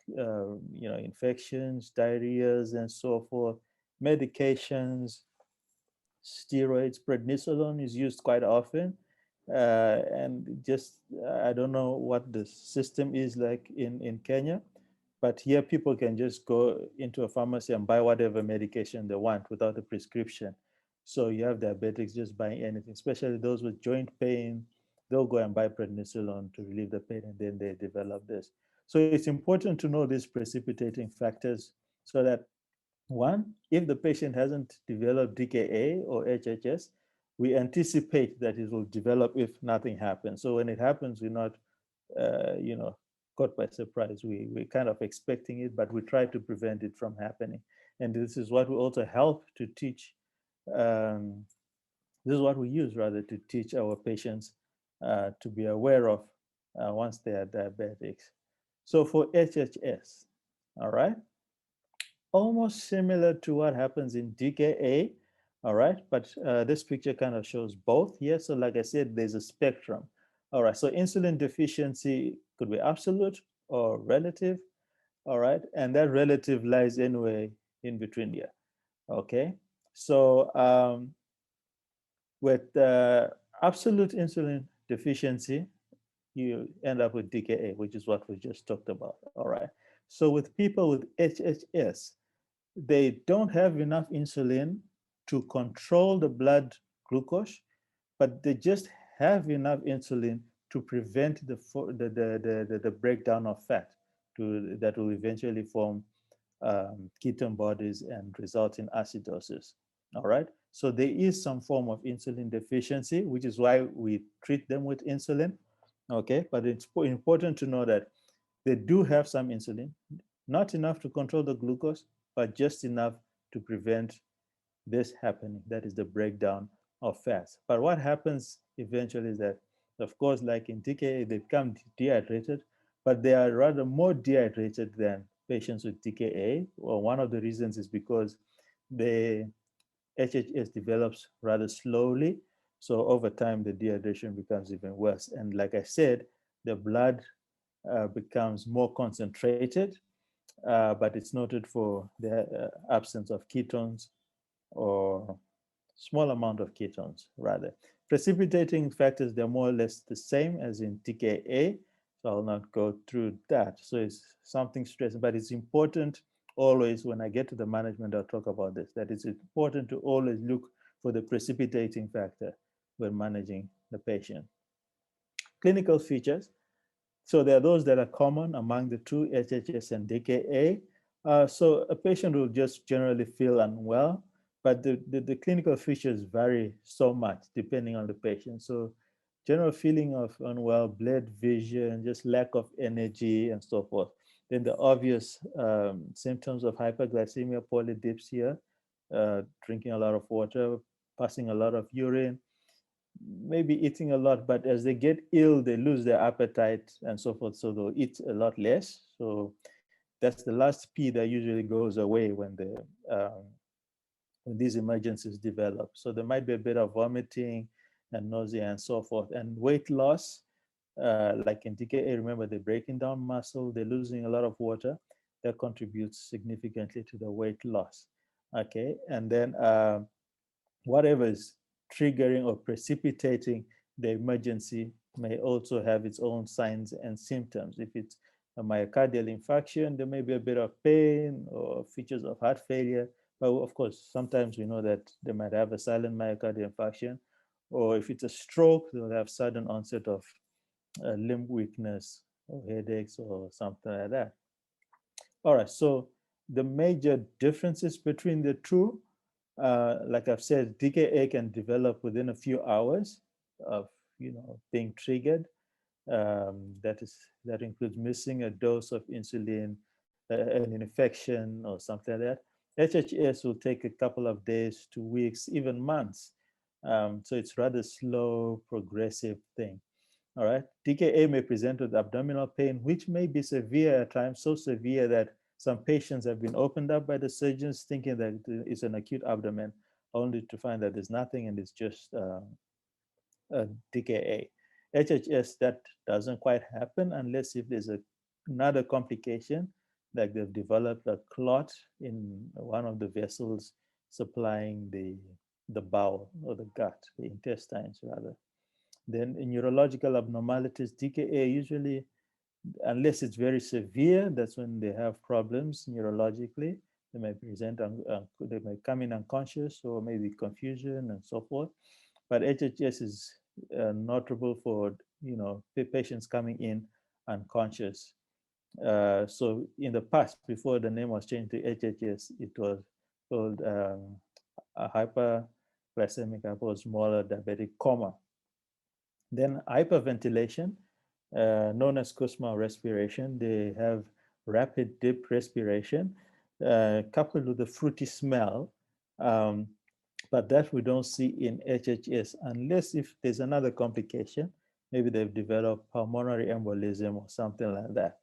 infections, diarrheas, and so forth, medications, steroids, prednisolone is used quite often. And just, I don't know what the system is like in Kenya, but here people can just go into a pharmacy and buy whatever medication they want without a prescription. So you have diabetics just buying anything, especially those with joint pain. They'll go and buy prednisolone to relieve the pain, and then they develop this. So it's important to know these precipitating factors so that, one, if the patient hasn't developed DKA or HHS, we anticipate that it will develop if nothing happens. So when it happens, we're not, caught by surprise. We're kind of expecting it, but we try to prevent it from happening. And this is what we also help to teach. This is what we use rather to teach our patients to be aware of once they are diabetics. So for HHS, all right, almost similar to what happens in DKA, all right, but this picture kind of shows both here. So like I said, there's a spectrum. All right, so insulin deficiency could be absolute or relative, all right, and that relative lies anywhere in between here, okay? So with absolute insulin deficiency, you end up with DKA, which is what we just talked about, all right? So with people with HHS, they don't have enough insulin to control the blood glucose, but they just have enough insulin to prevent the breakdown of fat that will eventually form ketone bodies and result in acidosis. All right. So there is some form of insulin deficiency, which is why we treat them with insulin. Okay. But it's important to know that they do have some insulin, not enough to control the glucose, but just enough to prevent this happening. That is the breakdown of fats. But what happens eventually is that, of course, like in DKA, they become dehydrated, but they are rather more dehydrated than patients with DKA. Well, one of the reasons is because the HHS develops rather slowly. So over time, the dehydration becomes even worse. And like I said, the blood becomes more concentrated, but it's noted for the absence of ketones or small amount of ketones rather. Precipitating factors, they're more or less the same as in TKA, so I'll not go through that. So it's something stressing, but it's important always, when I get to the management, I'll talk about this, that it's important to always look for the precipitating factor when managing the patient. Clinical features. So there are those that are common among the two, HHS and DKA. So a patient will just generally feel unwell, but the clinical features vary so much depending on the patient. So general feeling of unwell, blurred vision, just lack of energy and so forth. Then the obvious symptoms of hyperglycemia, polydips here, drinking a lot of water, passing a lot of urine, maybe eating a lot, but as they get ill, they lose their appetite and so forth. So they'll eat a lot less. So that's the last P that usually goes away when these emergencies develop. So there might be a bit of vomiting and nausea and so forth. And weight loss, like in DKA, remember they're breaking down muscle, they're losing a lot of water. That contributes significantly to the weight loss. Okay, and then whatever is triggering or precipitating the emergency may also have its own signs and symptoms. If it's a myocardial infarction, there may be a bit of pain or features of heart failure. But of course, sometimes we know that they might have a silent myocardial infarction. Or if it's a stroke, they'll have sudden onset of limb weakness or headaches or something like that. All right, so the major differences between the two, like I've said, DKA can develop within a few hours of being triggered. That includes missing a dose of insulin, an infection, or something like that. HHS will take a couple of days to weeks, even months. So it's rather slow, progressive thing. All right. DKA may present with abdominal pain, which may be severe at times, so severe that some patients have been opened up by the surgeons thinking that it's an acute abdomen, only to find that there's nothing and it's just DKA. HHS, that doesn't quite happen unless if there's another complication, like they've developed a clot in one of the vessels supplying the bowel or the gut, the intestines rather. Then in neurological abnormalities, DKA usually, unless it's very severe, that's when they have problems neurologically. They may present, they may come in unconscious or maybe confusion and so forth. But HHS is notable for patients coming in unconscious. So in the past, before the name was changed to HHS, it was called a hyperglycemic hyposmolar diabetic coma. Then hyperventilation, known as Kussmaul respiration, they have rapid deep respiration coupled with a fruity smell. But that we don't see in HHS unless if there's another complication. Maybe they've developed pulmonary embolism or something like that.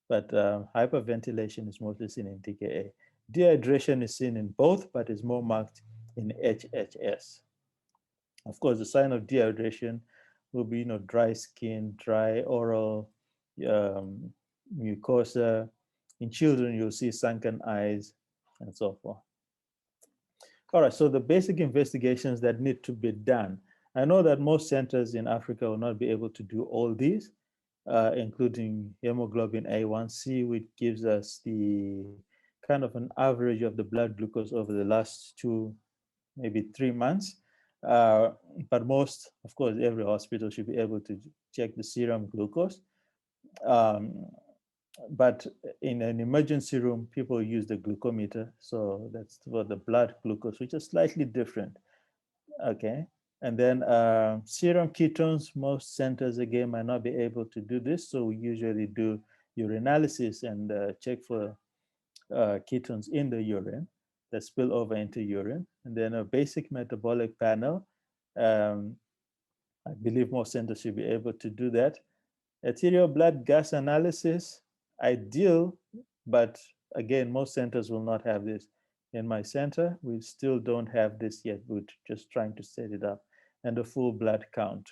But hyperventilation is mostly seen in DKA. Dehydration is seen in both, but is more marked in HHS. Of course, the sign of dehydration will be, dry skin, dry oral mucosa. In children, you'll see sunken eyes and so forth. All right, so the basic investigations that need to be done. I know that most centers in Africa will not be able to do all these, including hemoglobin A1C, which gives us the kind of an average of the blood glucose over the last 2, maybe 3 months. But most, of course, every hospital should be able to check the serum glucose. But in an emergency room, people use the glucometer. So that's for the blood glucose, which is slightly different. Okay. And then serum ketones, most centers again might not be able to do this. So we usually do urinalysis and check for ketones in the urine that spill over into urine. And then a basic metabolic panel. I believe most centers should be able to do that. Arterial blood gas analysis, ideal, but again, most centers will not have this. In my center, we still don't have this yet. We're just trying to set it up. And a full blood count.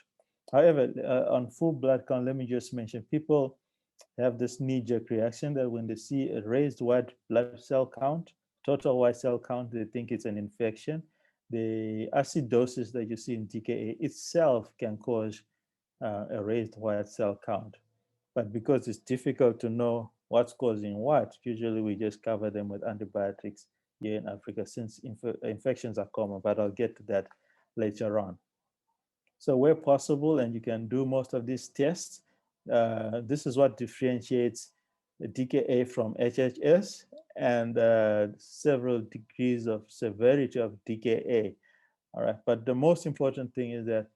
However, on full blood count, let me just mention, people have this knee-jerk reaction that when they see a raised white blood cell count, total white cell count, they think it's an infection. The acidosis that you see in DKA itself can cause a raised white cell count. But because it's difficult to know what's causing what, usually we just cover them with antibiotics here in Africa since infections are common, but I'll get to that later on. So where possible, and you can do most of these tests, this is what differentiates the DKA from HHS and several degrees of severity of DKA. All right, but the most important thing is that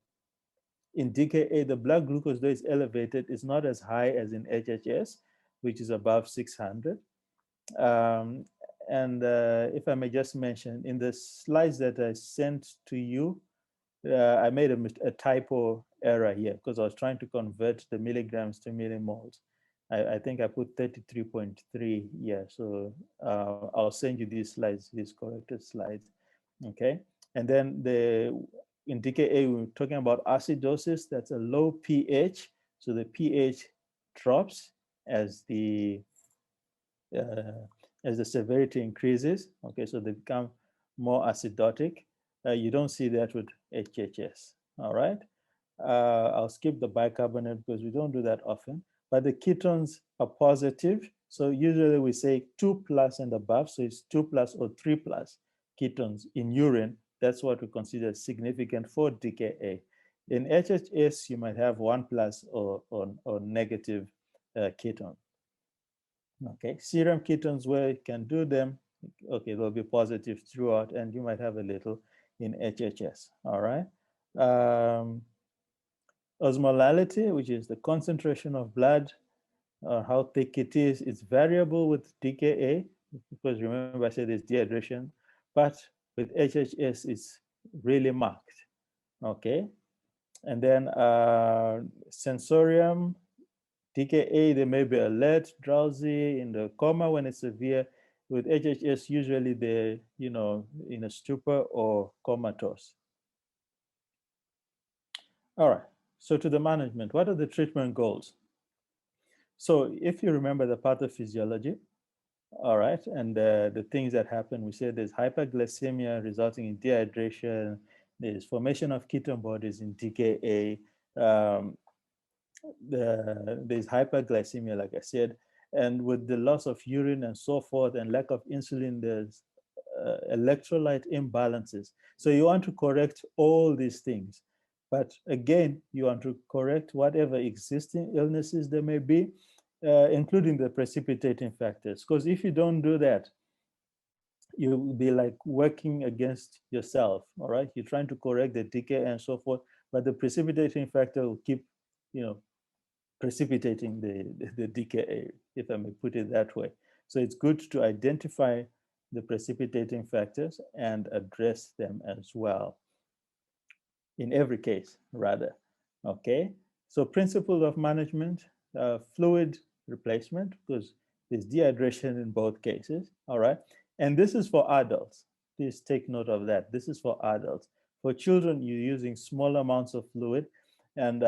in DKA, the blood glucose, though it's elevated, is not as high as in HHS, which is above 600. And if I may just mention, in the slides that I sent to you, I made a typo error here because I was trying to convert the milligrams to millimoles. I think I put 33.3 here. So I'll send you these slides, these corrected slides. Okay. And then in DKA, we're talking about acidosis. That's a low pH. So the pH drops as the severity increases. Okay, so they become more acidotic. You don't see that with HHS. All right. I'll skip the bicarbonate because we don't do that often. But the ketones are positive. So usually we say 2+ and above. So it's 2+ or 3+ ketones in urine. That's what we consider significant for DKA. In HHS, you might have 1+ or negative ketone. Okay, serum ketones, where you can do them, okay, they'll be positive throughout, and you might have a little in HHS. All right. Osmolality, which is the concentration of blood, how thick it is, it's variable with DKA, because remember I said it's dehydration, but with HHS, it's really marked. Okay. And then sensorium, DKA, they may be alert, drowsy, in the coma when it's severe. With HHS, usually they're, in a stupor or comatose. All right, so to the management, what are the treatment goals? So if you remember the pathophysiology, all right, and the things that happen, we said there's hyperglycemia resulting in dehydration, there's formation of ketone bodies in DKA, there's hyperglycemia, like I said, and with the loss of urine and so forth and lack of insulin, there's electrolyte imbalances. So you want to correct all these things. But again, you want to correct whatever existing illnesses there may be, including the precipitating factors. Because if you don't do that, you'll be like working against yourself, all right? You're trying to correct the decay and so forth, but the precipitating factor will keep, precipitating the DKA, if I may put it that way. So it's good to identify the precipitating factors and address them as well. In every case, rather. Okay. So principles of management, fluid replacement, because there's dehydration in both cases. All right. And this is for adults. Please take note of that. This is for adults. For children, you're using small amounts of fluid, and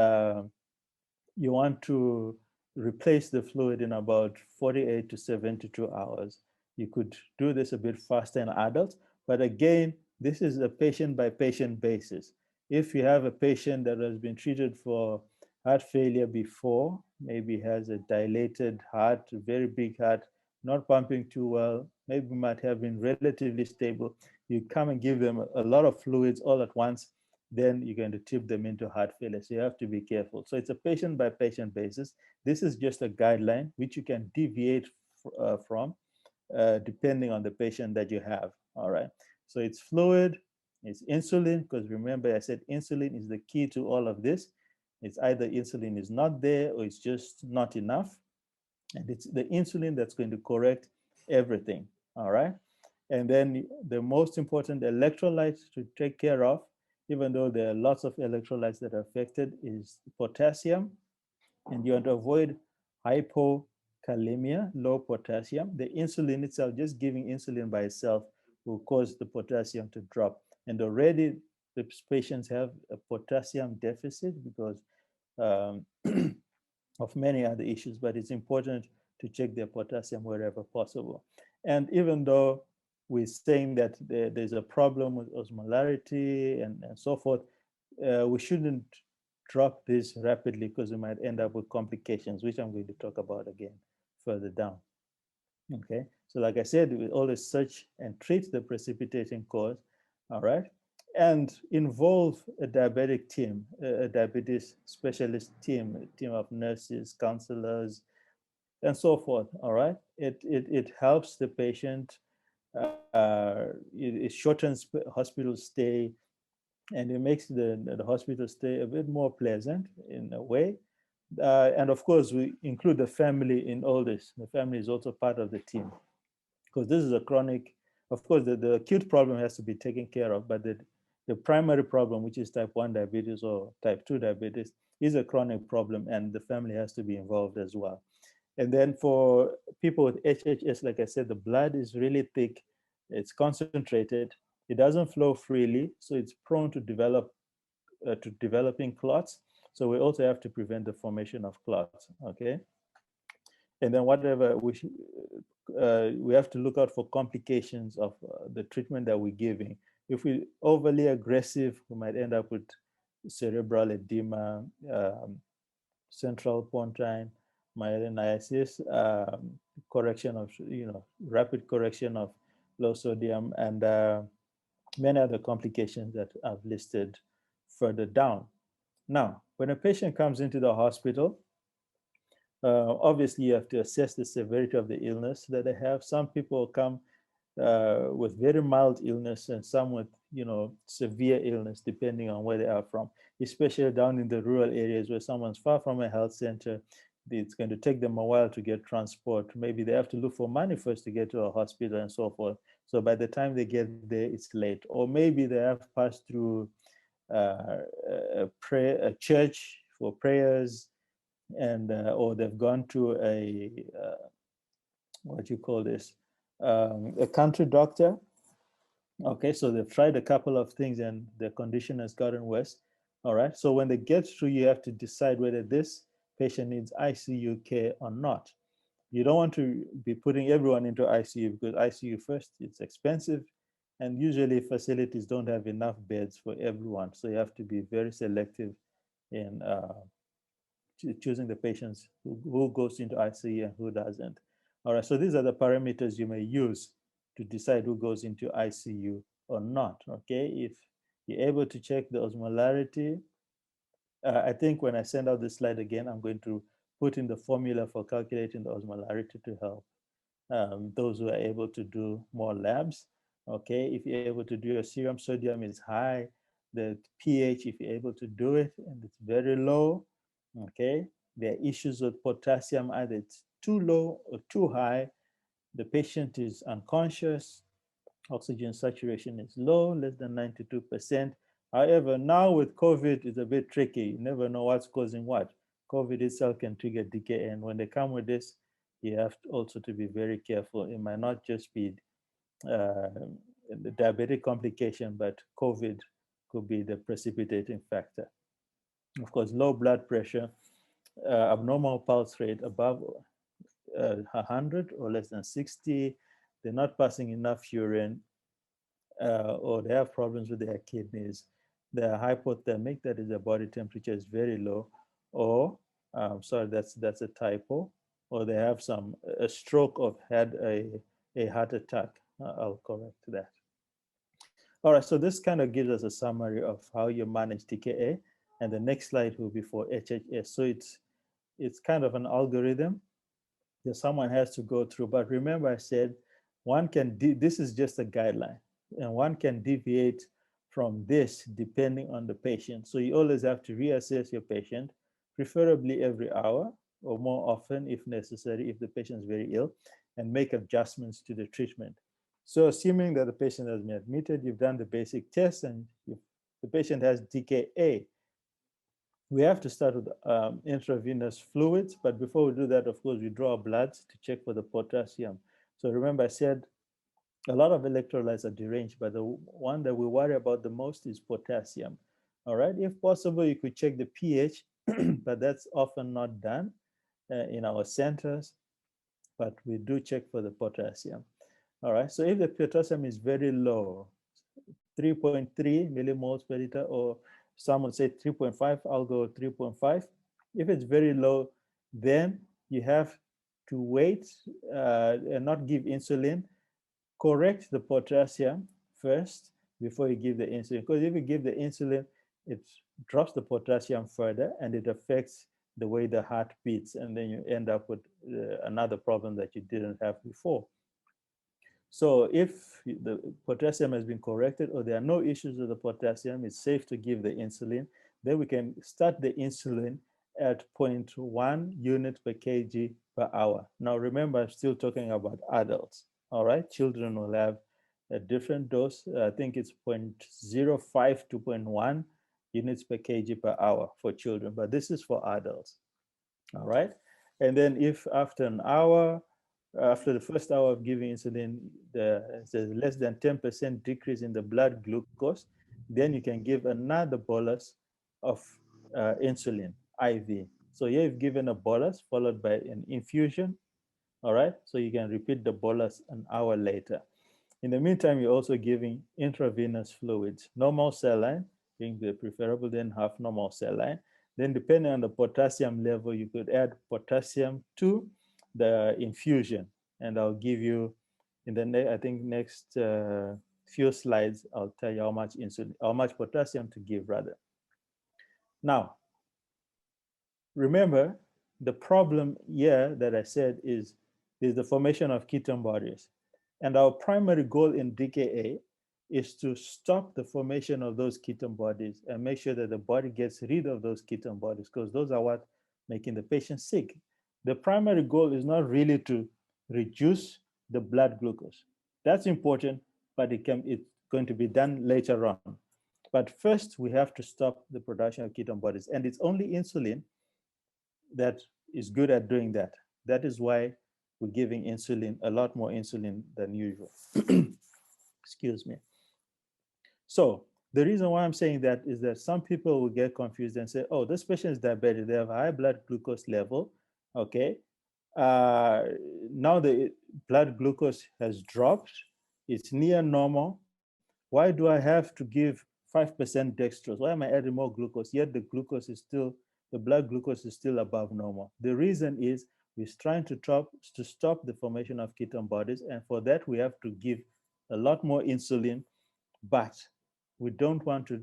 you want to replace the fluid in about 48 to 72 hours. You could do this a bit faster in adults, but again, this is a patient by patient basis. If you have a patient that has been treated for heart failure before, maybe has a dilated heart, a very big heart, not pumping too well, maybe might have been relatively stable, you come and give them a lot of fluids all at once, then you're going to tip them into heart failure. So you have to be careful. So it's a patient by patient basis. This is just a guideline which you can deviate from depending on the patient that you have. All right. So it's fluid, it's insulin, because remember I said insulin is the key to all of this. It's either insulin is not there or it's just not enough. And it's the insulin that's going to correct everything. All right. And then the most important electrolytes to take care of, even though there are lots of electrolytes that are affected, is potassium. And you want to avoid hypokalemia, low potassium. The insulin itself, just giving insulin by itself, will cause the potassium to drop. And already the patients have a potassium deficit because of many other issues, but it's important to check their potassium wherever possible. And even though we're saying that there's a problem with osmolarity and so forth, we shouldn't drop this rapidly because we might end up with complications, which I'm going to talk about again further down. Okay, so like I said, we always search and treat the precipitating cause, all right, and involve a diabetic team, a diabetes specialist team, a team of nurses, counselors, and so forth, all right. It helps the patient, it shortens hospital stay, and it makes the hospital stay a bit more pleasant in a way. And of course, we include the family in all this. The family is also part of the team, because this is a chronic, of course, the acute problem has to be taken care of, but the the primary problem, which is type 1 diabetes or type 2 diabetes, is a chronic problem, and the family has to be involved as well. And then for people with HHS, like I said, the blood is really thick, it's concentrated, it doesn't flow freely, so it's prone to developing clots. So we also have to prevent the formation of clots, okay? And then whatever we have to look out for complications of the treatment that we're giving. If we're overly aggressive, we might end up with cerebral edema, central pontine myelinitis, correction of, rapid correction of low sodium, and many other complications that I've listed further down. Now, when a patient comes into the hospital, obviously you have to assess the severity of the illness that they have. Some people come with very mild illness, and some with, severe illness, depending on where they are from, especially down in the rural areas where someone's far from a health center. It's going to take them a while to get transport. Maybe they have to look for money first to get to a hospital and so forth. So by the time they get there, it's late. Or maybe they have passed through a church for prayers, and or they've gone to a a country doctor. Okay, so they've tried a couple of things and their condition has gotten worse. All right, so when they get through, you have to decide whether this patient needs ICU care or not. You don't want to be putting everyone into ICU, because ICU first, it's expensive, and usually facilities don't have enough beds for everyone. So you have to be very selective in choosing the patients who goes into ICU and who doesn't. All right, so these are the parameters you may use to decide who goes into ICU or not, okay? If you're able to check the osmolarity, I think when I send out this slide again, I'm going to put in the formula for calculating the osmolarity to help those who are able to do more labs, okay? If you're able to do your serum sodium is high, the pH, if you're able to do it, and it's very low, okay? There are issues with potassium, either it's too low or too high. The patient is unconscious. Oxygen saturation is low, less than 92%. However, now with COVID, it's a bit tricky. You never know what's causing what. COVID itself can trigger DKA, and when they come with this, you have also to be very careful. It might not just be the diabetic complication, but COVID could be the precipitating factor. Of course, low blood pressure, abnormal pulse rate above 100 or less than 60, they're not passing enough urine, or they have problems with their kidneys. They're hypothermic, that is, their body temperature is very low, or sorry, that's a typo, or they have a stroke or had a heart attack. I'll correct that. All right, so this kind of gives us a summary of how you manage DKA, and the next slide will be for HHS. So it's kind of an algorithm that someone has to go through. But remember, I said this is just a guideline, and one can deviate from this depending on the patient. So you always have to reassess your patient, preferably every hour or more often if necessary, if the patient is very ill, and make adjustments to the treatment. So assuming that the patient has been admitted, you've done the basic tests, and if the patient has DKA, we have to start with intravenous fluids. But before we do that, of course, we draw bloods to check for the potassium. So remember, I said a lot of electrolytes are deranged, but the one that we worry about the most is potassium. All right, if possible, you could check the pH, but that's often not done in our centers, but we do check for the potassium. All right, so if the potassium is very low, 3.3 millimoles per liter, or some would say 3.5, I'll go 3.5. If it's very low, then you have to wait and not give insulin. Correct the potassium first before you give the insulin, because if you give the insulin, it drops the potassium further and it affects the way the heart beats, and then you end up with another problem that you didn't have before. So if the potassium has been corrected or there are no issues with the potassium, it's safe to give the insulin. Then we can start the insulin at 0.1 unit per kg per hour. Now remember, I'm still talking about adults. All right, children will have a different dose. I think it's 0.05 to 0.1 units per kg per hour for children, but this is for adults. All right. And then if after an hour, after the first hour of giving insulin, there's less than 10% decrease in the blood glucose, then you can give another bolus of insulin, IV. So here you've given a bolus followed by an infusion. All right. So you can repeat the bolus an hour later. In the meantime, you're also giving intravenous fluids, normal saline being the preferable, then half normal saline. Then depending on the potassium level, you could add potassium to the infusion. And I'll give you in the I think next few slides, I'll tell you how much insulin, how much potassium to give rather. Now, remember the problem here that I said is the formation of ketone bodies. And our primary goal in DKA is to stop the formation of those ketone bodies and make sure that the body gets rid of those ketone bodies, because those are what making the patient sick. The primary goal is not really to reduce the blood glucose. That's important, but it's going to be done later on. But first, we have to stop the production of ketone bodies. And it's only insulin that is good at doing that. That is why we're giving insulin, a lot more insulin than usual. Excuse me. So the reason why I'm saying that is that some people will get confused and say, oh, this patient is diabetic, they have a high blood glucose level, okay? Now the blood glucose has dropped, it's near normal. Why do I have to give 5% dextrose? Why am I adding more glucose? Yet the glucose is still, the blood glucose is still above normal. The reason is we're trying to stop the formation of ketone bodies. And for that, we have to give a lot more insulin, but we don't want to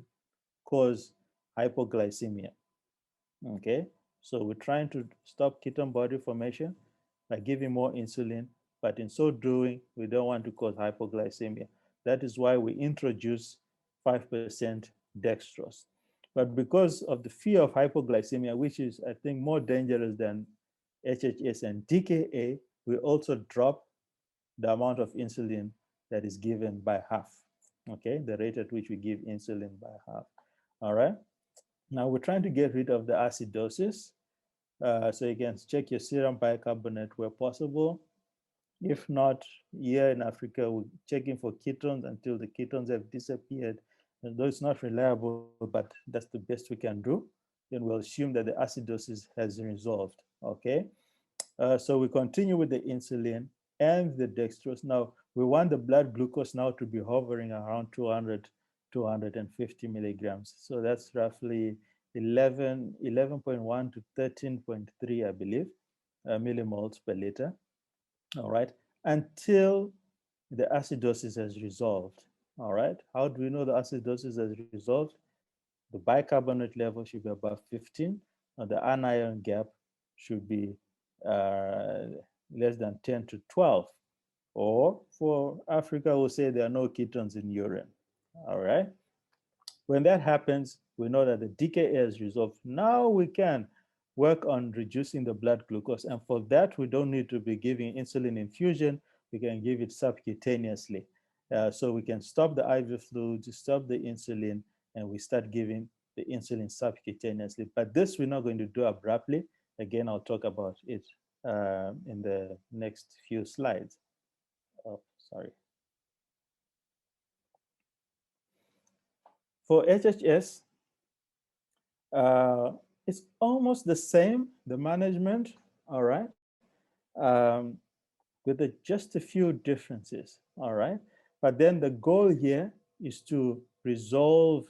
cause hypoglycemia, okay? So we're trying to stop ketone body formation by giving more insulin, but in so doing, we don't want to cause hypoglycemia. That is why we introduce 5% dextrose. But because of the fear of hypoglycemia, which is, I think, more dangerous than HHS and DKA, we also drop the amount of insulin that is given by half, okay? The rate at which we give insulin by half, all right? Now we're trying to get rid of the acidosis. So you can check your serum bicarbonate where possible. If not, here in Africa, we're checking for ketones until the ketones have disappeared. And though it's not reliable, but that's the best we can do, then we'll assume that the acidosis has resolved, okay? So we continue with the insulin and the dextrose. Now, we want the blood glucose now to be hovering around 200, 250 milligrams. So that's roughly 11.1 to 13.3, I believe, millimoles per liter. All right, until the acidosis has resolved. All right, how do we know the acidosis has resolved? The bicarbonate level should be above 15, and the anion gap should be less than 10 to 12. Or for Africa, we'll say there are no ketones in urine. All right, when that happens, we know that the DKA is resolved. Now we can work on reducing the blood glucose. And for that, we don't need to be giving insulin infusion. We can give it subcutaneously. So we can stop the IV fluids, stop the insulin, and we start giving the insulin subcutaneously. But this we're not going to do abruptly. Again, I'll talk about it in the next few slides. Oh, sorry. For HHS, it's almost the same, the management, all right, with just a few differences, all right? But then the goal here is to resolve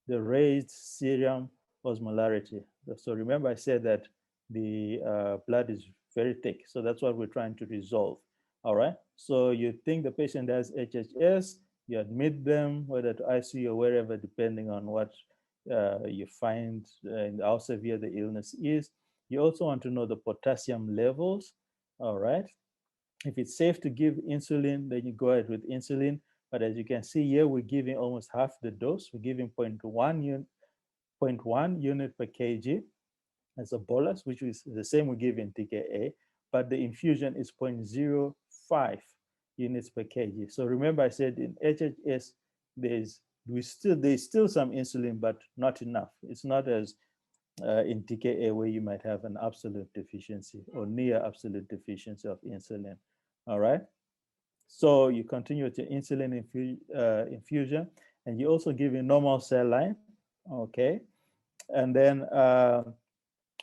the raised serum osmolarity. So remember I said that the blood is very thick, so that's what we're trying to resolve, all right? So you think the patient has HHS, you admit them, whether to ICU or wherever, depending on what you find and how severe the illness is. You also want to know the potassium levels, all right? If it's safe to give insulin, then you go ahead with insulin. But as you can see here, we're giving almost half the dose. We're giving 0.1 unit per kg as a bolus, which is the same we give in DKA, but the infusion is 0.05 units per kg. So remember I said in HHS, there's still some insulin, but not enough. It's not as in DKA where you might have an absolute deficiency or near absolute deficiency of insulin. All right. So you continue with your insulin infusion, and you also give a normal cell line. Okay. And then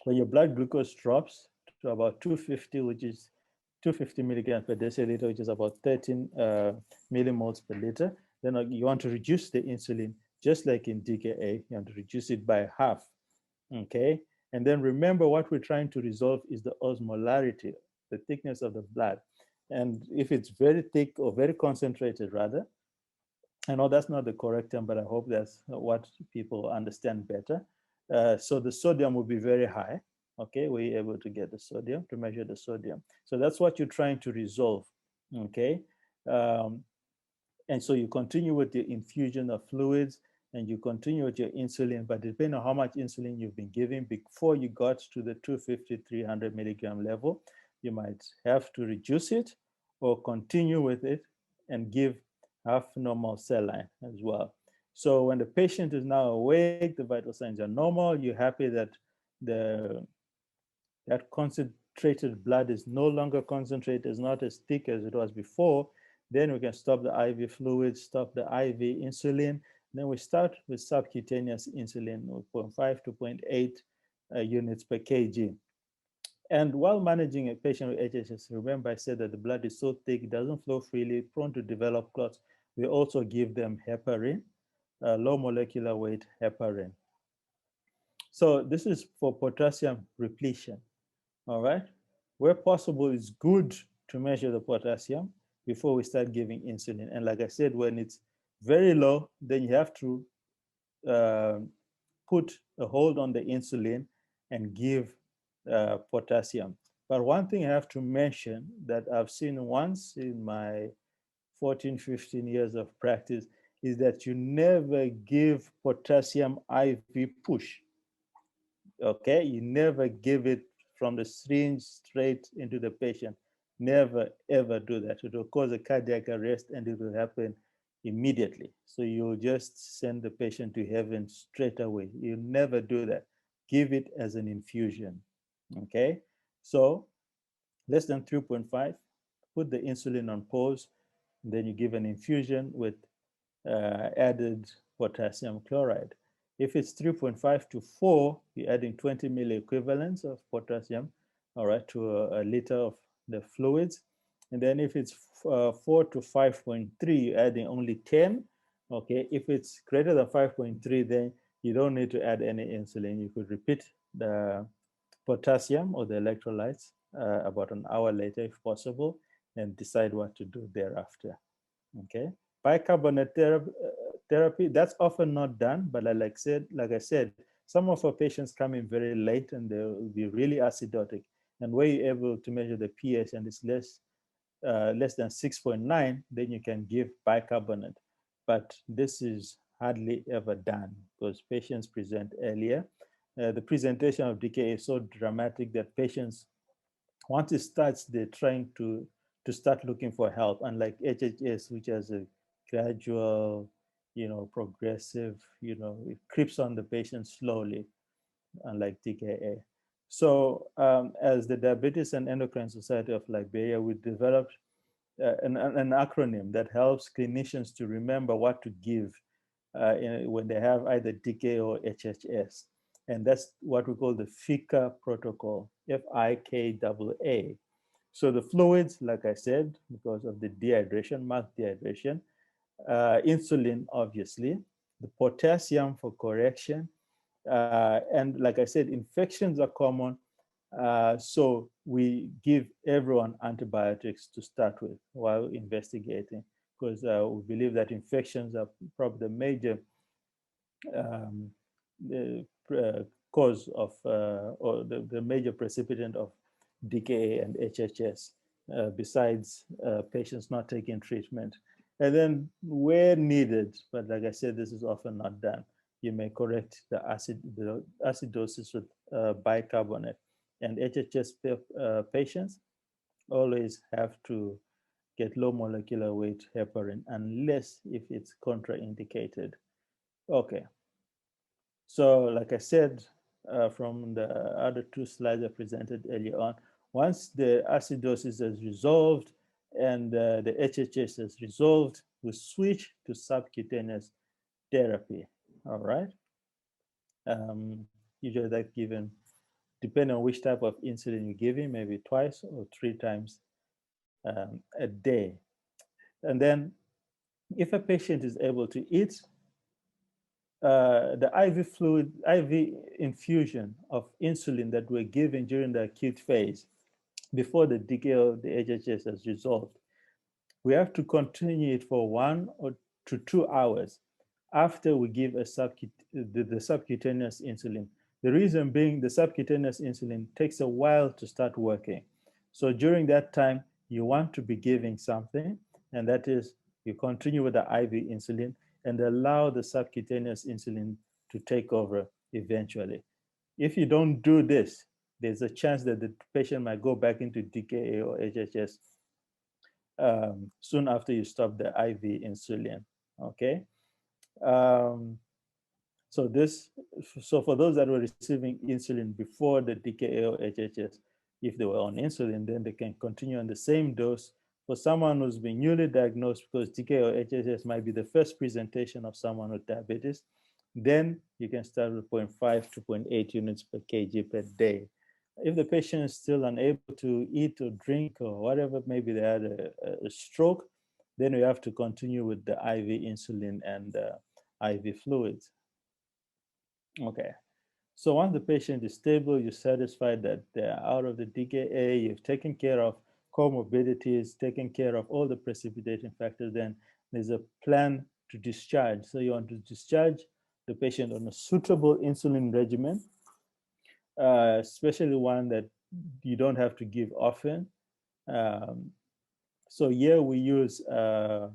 when your blood glucose drops to about 250, which is 250 milligrams per deciliter, which is about 13 millimoles per liter, then you want to reduce the insulin, just like in DKA, you want to reduce it by half. Okay. And then remember, what we're trying to resolve is the osmolarity, the thickness of the blood. And if it's very thick or very concentrated, rather, I know that's not the correct term, but I hope that's what people understand better. So the sodium will be very high. Okay, we're able to get the sodium, to measure the sodium. So that's what you're trying to resolve. Okay. And so you continue with the infusion of fluids, and you continue with your insulin, but depending on how much insulin you've been giving before you got to the 250, 300 milligram level, you might have to reduce it or continue with it and give half normal cell line as well. So when the patient is now awake, the vital signs are normal, you're happy that that concentrated blood is no longer concentrated, is not as thick as it was before, then we can stop the IV fluid, stop the IV insulin. Then we start with subcutaneous insulin, 0.5 to 0.8 units per kg. And while managing a patient with HHS, remember I said that the blood is so thick, it doesn't flow freely, prone to develop clots. We also give them heparin, low molecular weight heparin. So this is for potassium repletion, all right? Where possible, it's good to measure the potassium before we start giving insulin. And like I said, when it's very low, then you have to put a hold on the insulin and give potassium. But one thing I have to mention that I've seen once in my 14, 15 years of practice is that you never give potassium IV push. Okay, you never give it from the syringe straight into the patient. Never, ever do that. It will cause a cardiac arrest and it will happen immediately. So you'll just send the patient to heaven straight away. You never do that. Give it as an infusion. Okay, so less than 3.5, put the insulin on pause, and then you give an infusion with added potassium chloride. If it's 3.5 to 4, you're adding 20 milliequivalents of potassium, all right, to a liter of the fluids. And then if it's 4 to 5.3, you're adding only 10. Okay, if it's greater than 5.3, then you don't need to add any insulin. You could repeat the potassium or the electrolytes about an hour later if possible, and decide what to do thereafter. Okay, bicarbonate therapy, that's often not done, but like I said, some of our patients come in very late and they'll be really acidotic, and where you're able to measure the pH and it's less than 6.9, then you can give bicarbonate. But this is hardly ever done because patients present earlier. The presentation of DKA is so dramatic that patients, once it starts, they're trying to start looking for help, unlike HHS, which has a gradual, progressive, it creeps on the patient slowly, unlike DKA. So as the Diabetes and Endocrine Society of Liberia, we developed an acronym that helps clinicians to remember what to give when they have either DKA or HHS. And that's what we call the FICA protocol, FIKAA. So the fluids, like I said, because of the dehydration, marked dehydration, insulin, obviously, the potassium for correction, and like I said, infections are common. So we give everyone antibiotics to start with while investigating, because we believe that infections are probably the major cause of, or the major precipitant of DKA and HHS, besides patients not taking treatment. And then where needed, but like I said, this is often not done, you may correct the acidosis with bicarbonate. And HHS patients always have to get low molecular weight heparin unless if it's contraindicated. Okay. So like I said, from the other two slides I presented earlier on, once the acidosis is resolved and the HHS is resolved, we switch to subcutaneous therapy, all right? Usually that's given, depending on which type of insulin you're giving, maybe twice or 3 times a day. And then if a patient is able to eat, the IV fluid, IV infusion of insulin that we're giving during the acute phase before the DKA or the HHS has resolved, we have to continue it for 1 to 2 hours after we give the subcutaneous insulin. The reason being the subcutaneous insulin takes a while to start working. So during that time, you want to be giving something, and that is you continue with the IV insulin and allow the subcutaneous insulin to take over eventually. If you don't do this, there's a chance that the patient might go back into DKA or HHS soon after you stop the IV insulin, okay? So for those that were receiving insulin before the DKA or HHS, if they were on insulin, then they can continue on the same dose. For someone who's been newly diagnosed, because DKA or HHS might be the first presentation of someone with diabetes, then you can start with 0.5 to 0.8 units per kg per day. If the patient is still unable to eat or drink or whatever, maybe they had a stroke, then we have to continue with the IV insulin and IV fluids. Okay, so once the patient is stable, you're satisfied that they're out of the DKA, you've taken care of comorbidities, taken care of all the precipitating factors, then there's a plan to discharge. So you want to discharge the patient on a suitable insulin regimen, especially one that you don't have to give often. So here we use 70-30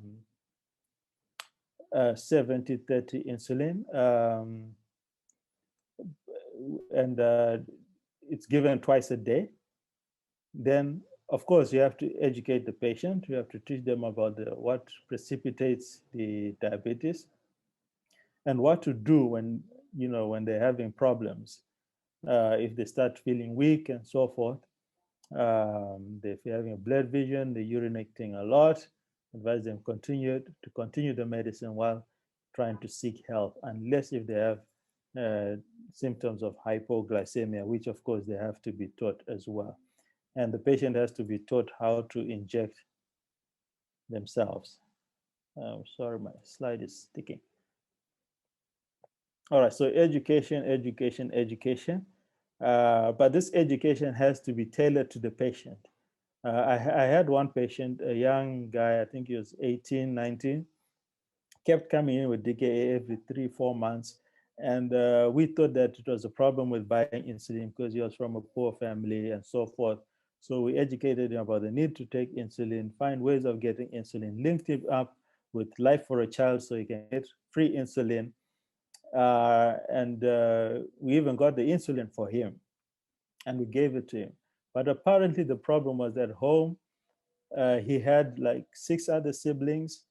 insulin. And it's given twice a day. Then, of course, you have to educate the patient. You have to teach them about what precipitates the diabetes and what to do when they're having problems. If they start feeling weak and so forth, if they're having a blurred vision, they're urinating a lot, advise them to continue the medicine while trying to seek help, unless if they have symptoms of hypoglycemia, which of course they have to be taught as well. And the patient has to be taught how to inject themselves. Sorry, my slide is sticking. All right, so education. But this education has to be tailored to the patient. I had one patient, a young guy, I think he was 18, 19, kept coming in with DKA every 3-4 months. And we thought that it was a problem with buying insulin because he was from a poor family and so forth. So we educated him about the need to take insulin, find ways of getting insulin, linked him up with Life for a Child so he can get free insulin. And we even got the insulin for him and we gave it to him. But apparently the problem was at home. He had like 6 other siblings.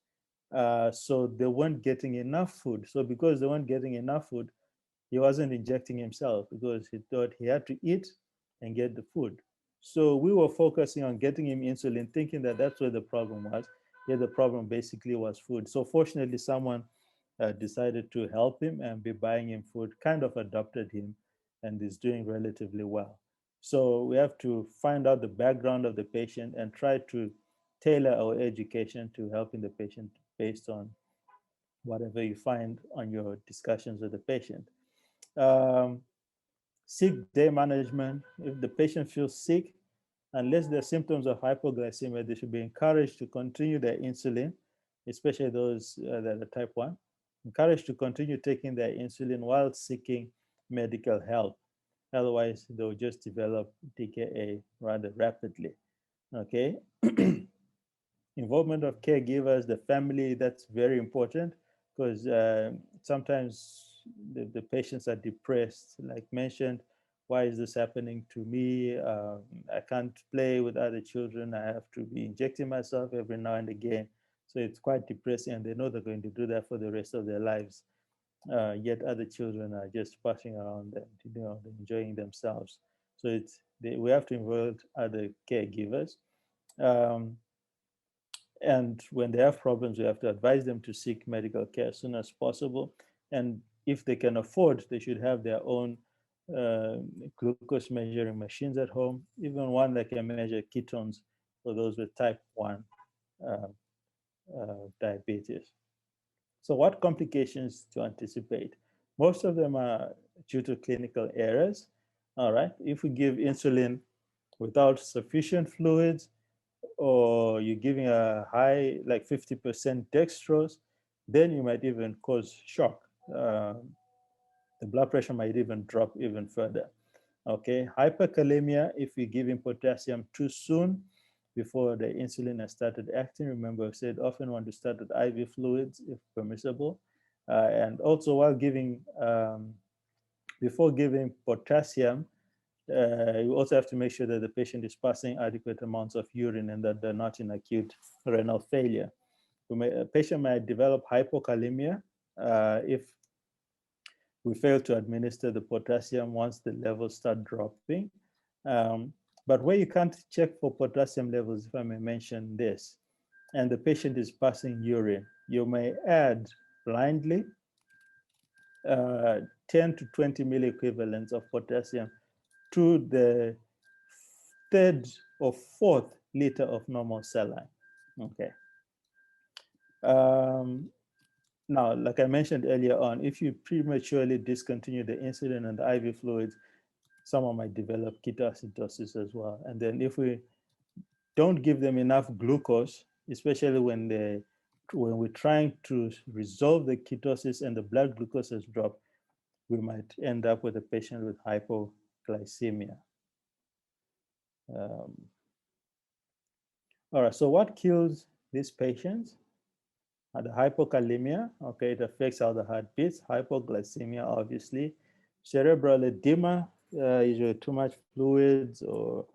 So they weren't getting enough food. So because they weren't getting enough food, he wasn't injecting himself because he thought he had to eat and get the food. So we were focusing on getting him insulin, thinking that that's where the problem was. Yet the problem basically was food. So fortunately, someone decided to help him and be buying him food, kind of adopted him, and is doing relatively well. So we have to find out the background of the patient and try to tailor our education to helping the patient based on whatever you find on your discussions with the patient. Sick day management. If the patient feels sick, unless there are symptoms of hypoglycemia, they should be encouraged to continue their insulin, especially those that are type 1. Encouraged to continue taking their insulin while seeking medical help. Otherwise, they'll just develop DKA rather rapidly. Okay. Involvement of caregivers, the family, that's very important because sometimes the patients are depressed, like mentioned, why is this happening to me? I can't play with other children. I have to be injecting myself every now and again. So it's quite depressing, and they know they're going to do that for the rest of their lives. Yet other children are just passing around and enjoying themselves. So we have to involve other caregivers. And when they have problems, we have to advise them to seek medical care as soon as possible. And if they can afford, they should have their own glucose measuring machines at home, even one that can measure ketones for those with type 1 diabetes. So what complications to anticipate? Most of them are due to clinical errors. All right, if we give insulin without sufficient fluids, or you're giving a high, like 50% dextrose, then you might even cause shock. The blood pressure might even drop even further. Okay, hyperkalemia, if you're giving potassium too soon before the insulin has started acting. Remember, I said often want to start with IV fluids if permissible. And also while giving, before giving potassium, you also have to make sure that the patient is passing adequate amounts of urine and that they're not in acute renal failure. A patient might develop hypokalemia if we fail to administer the potassium once the levels start dropping. But where you can't check for potassium levels, if I may mention this, and the patient is passing urine, you may add blindly 10 to 20 milliequivalents of potassium to the third or fourth liter of normal saline. Okay. Now, like I mentioned earlier on, if you prematurely discontinue the insulin and the IV fluids, someone might develop ketoacidosis as well. And then if we don't give them enough glucose, especially when we're trying to resolve the ketosis and the blood glucose has dropped, we might end up with a patient with hypoglycemia. All right, so what kills these patients? The hypokalemia, okay, it affects how the heart beats. Hypoglycemia, obviously. Cerebral edema, usually too much fluids, or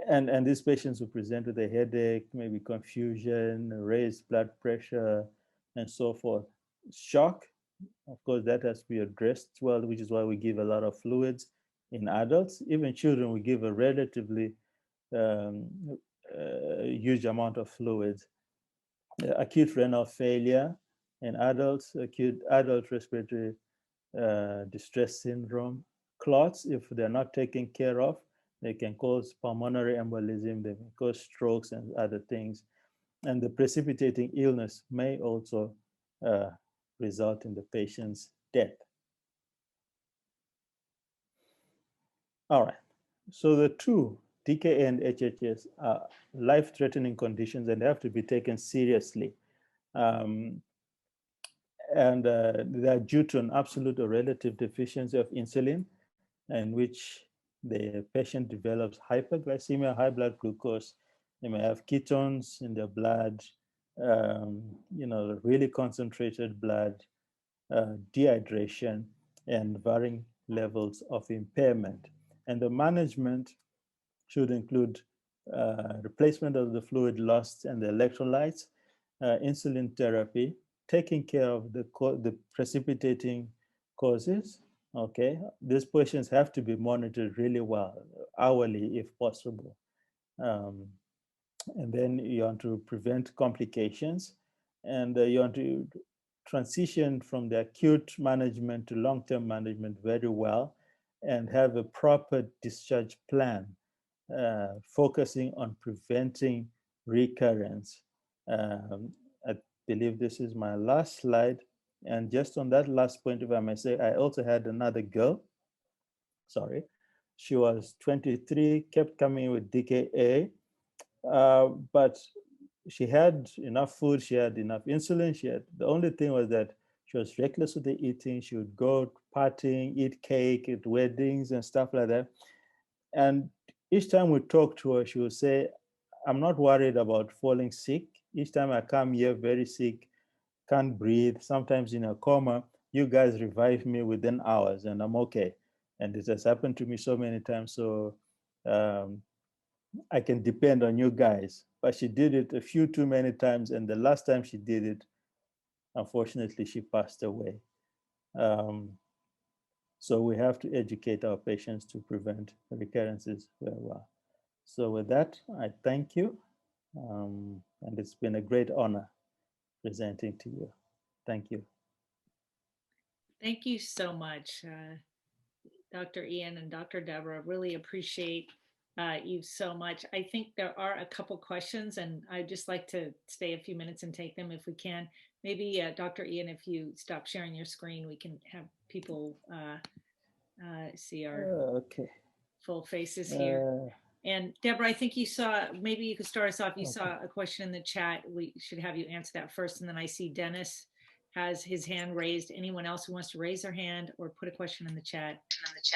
and these patients will present with a headache, maybe confusion, raised blood pressure, and so forth. Shock, of course, that has to be addressed well, which is why we give a lot of fluids in adults. Even children, we give a relatively huge amount of fluids. Acute renal failure in adults, acute adult respiratory distress syndrome. Clots, if they're not taken care of, they can cause pulmonary embolism, they can cause strokes and other things. And the precipitating illness may also result in the patient's death. All right, so the two, DKA and HHS, are life-threatening conditions and they have to be taken seriously. And they are due to an absolute or relative deficiency of insulin, in which the patient develops hyperglycemia, high blood glucose. They may have ketones in their blood, really concentrated blood, dehydration, and varying levels of impairment. And the management should include replacement of the fluid lost and the electrolytes, insulin therapy, taking care of the precipitating causes. Okay, these patients have to be monitored really well, hourly if possible. And then you want to prevent complications, and you want to transition from the acute management to long-term management very well, and have a proper discharge plan, focusing on preventing recurrence. I believe this is my last slide. And just on that last point, if I may say, I also had another girl. Sorry, she was 23, kept coming with DKA, but she had enough food, she had enough insulin. The only thing was that she was reckless with the eating. She would go partying, eat cake at weddings and stuff like that. And each time we talk to her, she would say, I'm not worried about falling sick. Each time I come here very sick, can't breathe, sometimes in a coma, you guys revive me within hours and I'm okay. And this has happened to me so many times. So I can depend on you guys. But she did it a few too many times. And the last time she did it, unfortunately, she passed away. So we have to educate our patients to prevent recurrences where we are. So with that, I thank you. And it's been a great honor presenting to you. Thank you. Thank you so much, Dr. Ian and Dr. Debra. Really appreciate you so much. I think there are a couple questions, and I'd just like to stay a few minutes and take them if we can. Maybe Dr. Ian, if you stop sharing your screen, we can have people see our okay. full faces here. And Debra, I think you saw, maybe you could start us off. You saw a question in the chat. We should have you answer that first. And then I see Dennis has his hand raised. Anyone else who wants to raise their hand or put a question in the chat?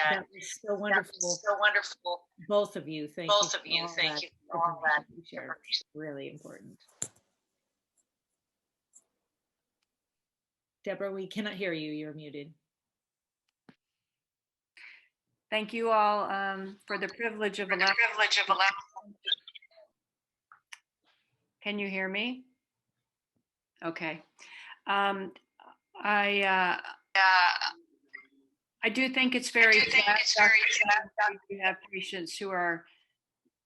That was so wonderful. So wonderful. Both of you. Thank you. Both of you. Thank you for all that you shared. Really important. Debra, we cannot hear you. You're muted. Thank you all for the privilege of allowing. Can you hear me? Okay. I do think it's very sad. We have patients who are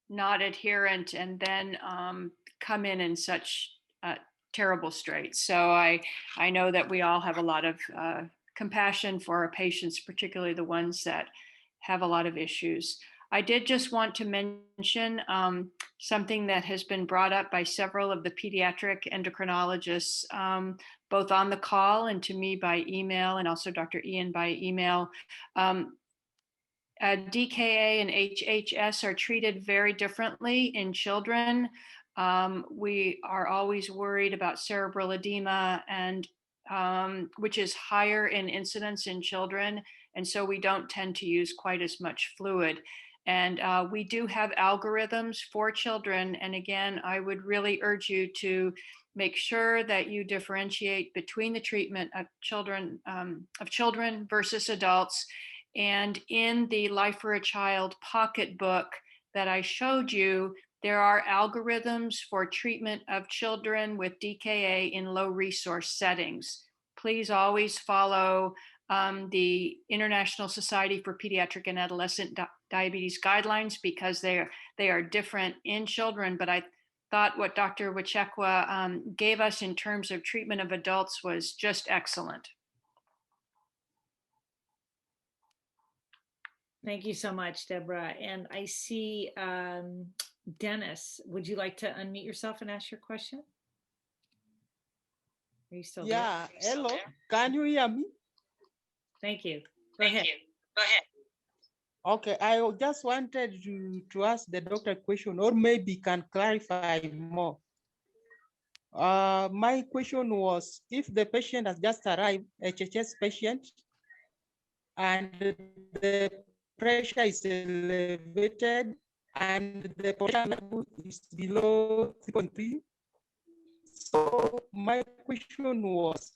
not adherent and then come in such terrible straits. So I know that we all have a lot of compassion for our patients, particularly the ones that have a lot of issues. I did just want to mention something that has been brought up by several of the pediatric endocrinologists, both on the call and to me by email, and also Dr. Ian by email. DKA and HHS are treated very differently in children. We are always worried about cerebral edema, and which is higher in incidence in children. And so we don't tend to use quite as much fluid. And we do have algorithms for children. And again, I would really urge you to make sure that you differentiate between the treatment of children versus adults. And in the Life for a Child pocketbook that I showed you, there are algorithms for treatment of children with DKA in low resource settings. Please always follow the International Society for Pediatric and Adolescent Diabetes guidelines, because they are different in children. But I thought what Dr. Wachekwa gave us in terms of treatment of adults was just excellent. Thank you so much, Debra. And I see Dennis, would you like to unmute yourself and ask your question? Are you still there? Yeah, hello, can you hear me? Thank you. Go ahead. Okay, I just wanted to ask the doctor a question, or maybe can clarify more. My question was, if the patient has just arrived, HHS patient, and the pressure is elevated and the potassium level is below 3.3. So my question was,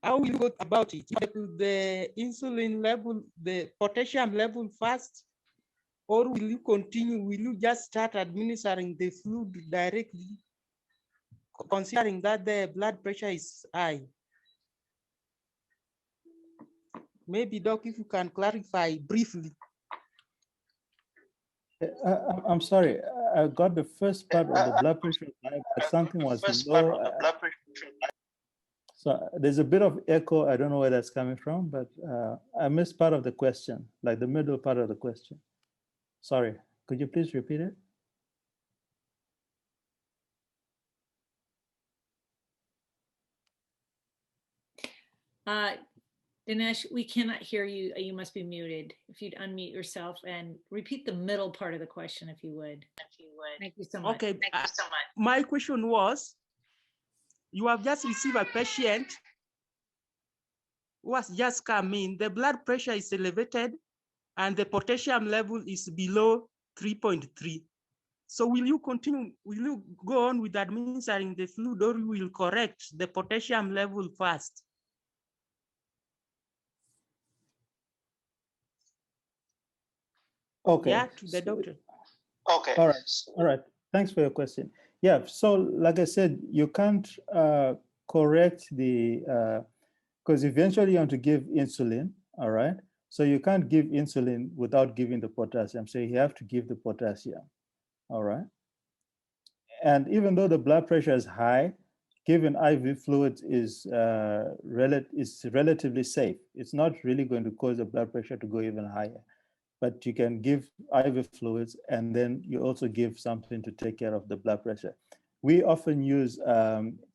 how will you go about it? The insulin level, the potassium level first, or will you continue? Will you just start administering the fluid directly, considering that the blood pressure is high? Maybe, Doc, if you can clarify briefly. I'm sorry, I got the first part of the blood pressure, but something was low. So there's a bit of echo. I don't know where that's coming from, but I missed part of the question, like the middle part of the question. Sorry, could you please repeat it? Dinesh, we cannot hear you. You must be muted. If you'd unmute yourself and repeat the middle part of the question, if you would. Thank you so much. Okay. Thank you so much. My question was, you have just received a patient who has just come in. The blood pressure is elevated and the potassium level is below 3.3. So will you continue, will you go on with administering the fluid, or you will correct the potassium level first? Okay. Yeah, to the doctor. Okay. All right. All right. Thanks for your question. Yeah. So, like I said, you can't correct the because eventually you want to give insulin. All right. So you can't give insulin without giving the potassium. So you have to give the potassium. All right. And even though the blood pressure is high, giving IV fluids is relatively safe. It's not really going to cause the blood pressure to go even higher. But you can give IV fluids, and then you also give something to take care of the blood pressure. We often use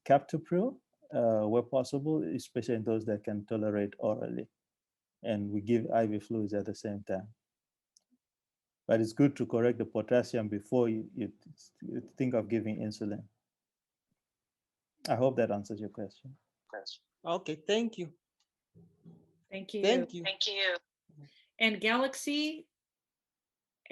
captopril where possible, especially in those that can tolerate orally. And we give IV fluids at the same time. But it's good to correct the potassium before you think of giving insulin. I hope that answers your question. Okay, thank you. Thank you. Thank you. Thank you. And Galaxy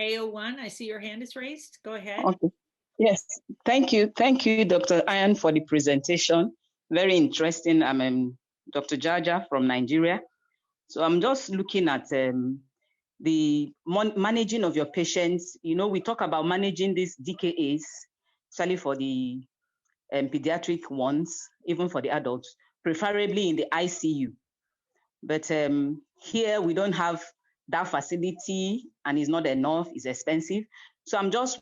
A01, I see your hand is raised. Go ahead. Okay. Yes, thank you. Thank you, Dr. Ian, for the presentation. Very interesting. I'm Dr. Jaja from Nigeria. So I'm just looking at the managing of your patients. You know, we talk about managing these DKAs, especially for the pediatric ones, even for the adults, preferably in the ICU. But here we don't have that facility, and it's not enough, it's expensive. So I'm just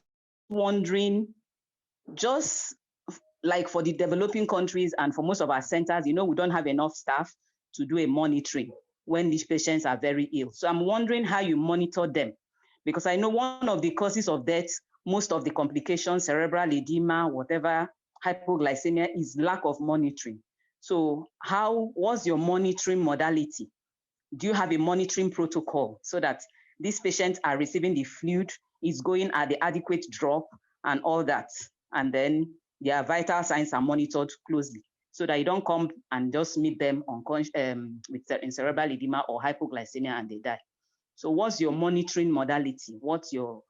wondering, just like for the developing countries and for most of our centers, you know, we don't have enough staff to do a monitoring when these patients are very ill. So I'm wondering how you monitor them, because I know one of the causes of death, most of the complications, cerebral edema, whatever, hypoglycemia, is lack of monitoring. So what's your monitoring modality? Do you have a monitoring protocol so that these patients are receiving the fluid, is going at the adequate drop and all that? And then their vital signs are monitored closely so that you don't come and just meet them in cerebral edema or hypoglycemia and they die. So what's your monitoring modality? What's your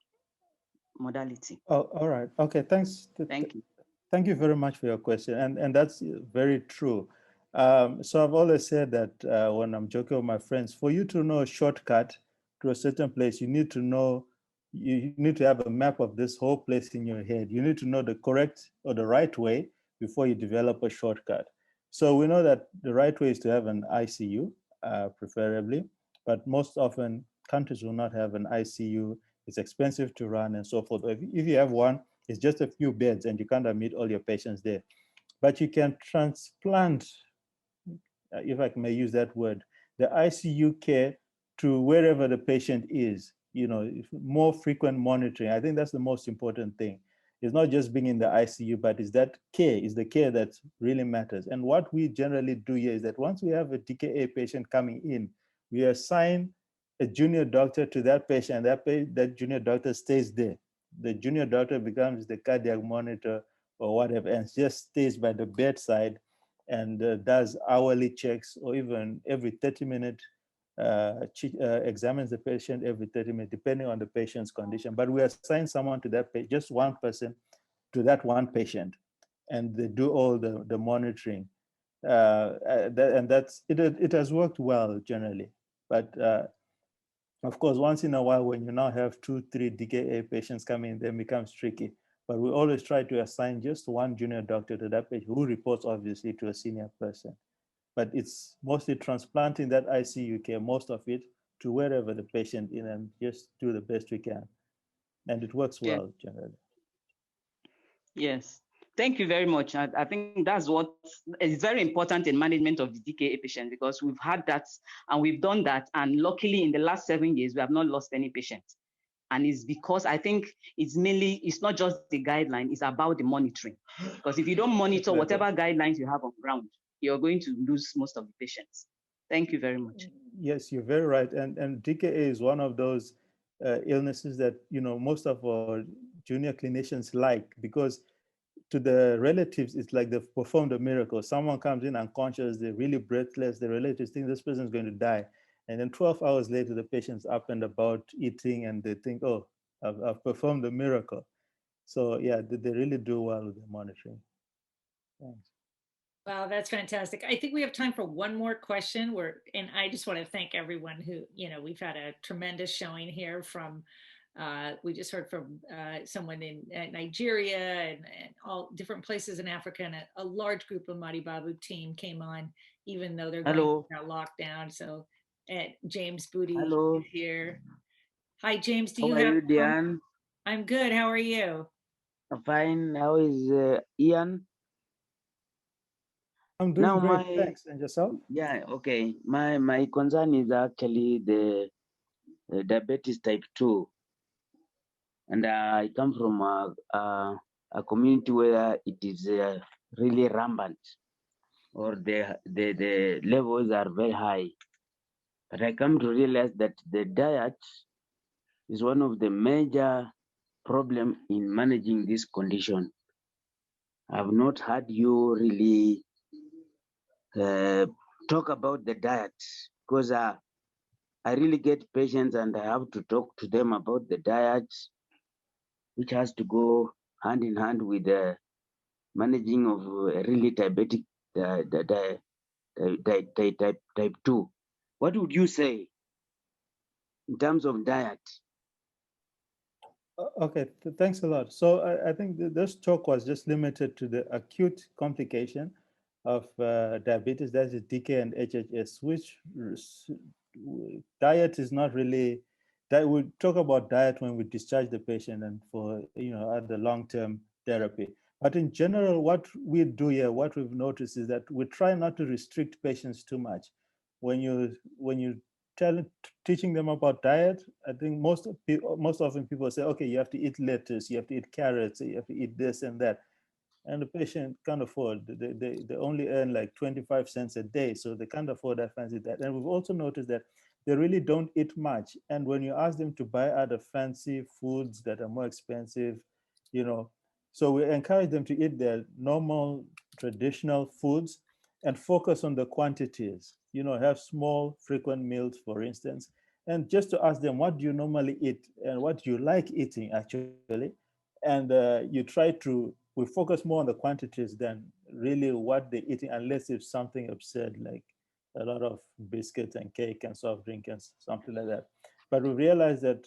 modality? Oh, all right. Okay, thanks. Thank you. Thank you very much for your question. And that's very true. So I've always said that when I'm joking with my friends, for you to know a shortcut to a certain place, you need to have a map of this whole place in your head. You need to know the correct or the right way before you develop a shortcut. So we know that the right way is to have an ICU, preferably, but most often countries will not have an ICU. It's expensive to run and so forth. If you have one, it's just a few beds and you can't admit all your patients there. But you can transplant, if I may use that word, the ICU care to wherever the patient is. You know, more frequent monitoring. I think that's the most important thing. It's not just being in the ICU, but it's that care, is the care that really matters. And what we generally do here is that once we have a DKA patient coming in, we assign a junior doctor to that patient, and that junior doctor stays there. The junior doctor becomes the cardiac monitor or whatever, and just stays by the bedside and does hourly checks, or even every 30-minute examines the patient every 30 minutes, depending on the patient's condition. But we assign someone to that patient, just one person to that one patient, and they do all the monitoring. It has worked well generally. But of course, once in a while, when you now have 2-3 DKA patients coming in, then it becomes tricky. But we always try to assign just one junior doctor to that patient, who reports obviously to a senior person. But it's mostly transplanting that ICU care, most of it, to wherever the patient is, and just do the best we can. And it works well, generally. Yes. Thank you very much. I think that's what is very important in management of the DKA patient, because we've had that and we've done that. And luckily, in the last 7 years, we have not lost any patient. And it's because I think it's not just the guideline, it's about the monitoring. Because if you don't monitor whatever guidelines you have on ground, you're going to lose most of the patients. Thank you very much. Yes, you're very right. And DKA is one of those illnesses that, you know, most of our junior clinicians like, because to the relatives, it's like they've performed a miracle. Someone comes in unconscious, they're really breathless, the relatives think this person is going to die. And then 12 hours later, the patient's up and about eating, and they think, oh, I've performed a miracle. So yeah, they really do well with the monitoring. Thanks. Wow, that's fantastic. I think we have time for one more question, and I just want to thank everyone who, you know, we've had a tremendous showing here from We just heard from someone in Nigeria and all different places in Africa, and a large group of Madibabu team came on, even though they're going Hello. through that lockdown. So James Booty Hello. is here. Hi, James. Do How you are have? you, Diane? I'm good. How are you? I'm fine. How is Ian? I'm doing Now great, my thanks. And yourself? yeah, okay. My concern is actually the diabetes type 2, and I come from a community where it is really rampant, or the levels are very high. But I come to realize that the diet is one of the major problem in managing this condition. I've not heard you really talk about the diet, because I really get patients and I have to talk to them about the diet, which has to go hand in hand with the managing of a really diabetic type 2. What would you say in terms of diet? Okay, thanks a lot. So I think this talk was just limited to the acute complication of diabetes, that is DKA and HHS, which diet is not really, that we talk about diet when we discharge the patient and for, at the long-term therapy. But in general, what we do here, what we've noticed is that we try not to restrict patients too much. When you teaching them about diet, I think most often people say, okay, you have to eat lettuce, you have to eat carrots, you have to eat this and that. And the patient can't afford, they only earn like 25 cents a day, so they can't afford that fancy that. And we've also noticed that they really don't eat much. And when you ask them to buy other fancy foods that are more expensive, so we encourage them to eat their normal traditional foods and focus on the quantities, have small frequent meals, for instance, and just to ask them, what do you normally eat and what do you like eating actually? And we focus more on the quantities than really what they're eating, unless it's something absurd like a lot of biscuits and cake and soft drink and something like that. But we realize that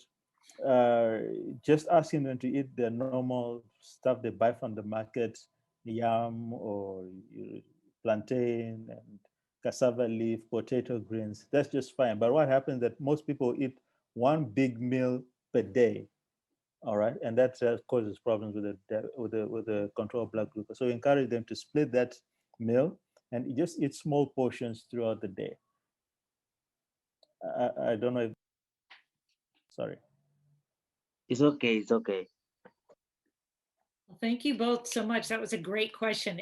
just asking them to eat the normal stuff they buy from the market, yam or plantain and cassava leaf, potato greens, that's just fine. But what happens is that most people eat one big meal per day, all right, and that causes problems with the control of blood glucose. So we encourage them to split that meal and just eat small portions throughout the day. I don't know if, sorry. It's okay, it's okay. Well, thank you both so much. That was a great question.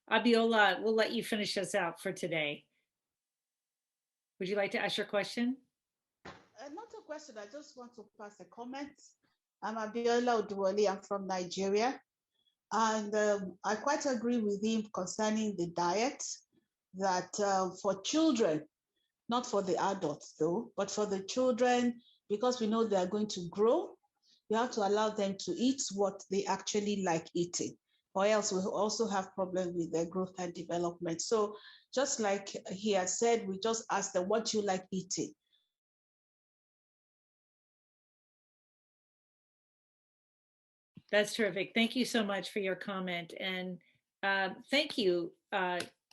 Abiola, we'll let you finish us out for today. Would you like to ask your question? Not a question. I just want to pass a comment. I'm Abiola Oduwole. I'm from Nigeria. And I quite agree with him concerning the diet, that for children, not for the adults though, but for the children, because we know they are going to grow, we have to allow them to eat what they actually like eating, or else we'll also have problems with their growth and development. So just like he has said, we just ask them, what do you like eating? That's terrific. Thank you so much for your comment. And thank you,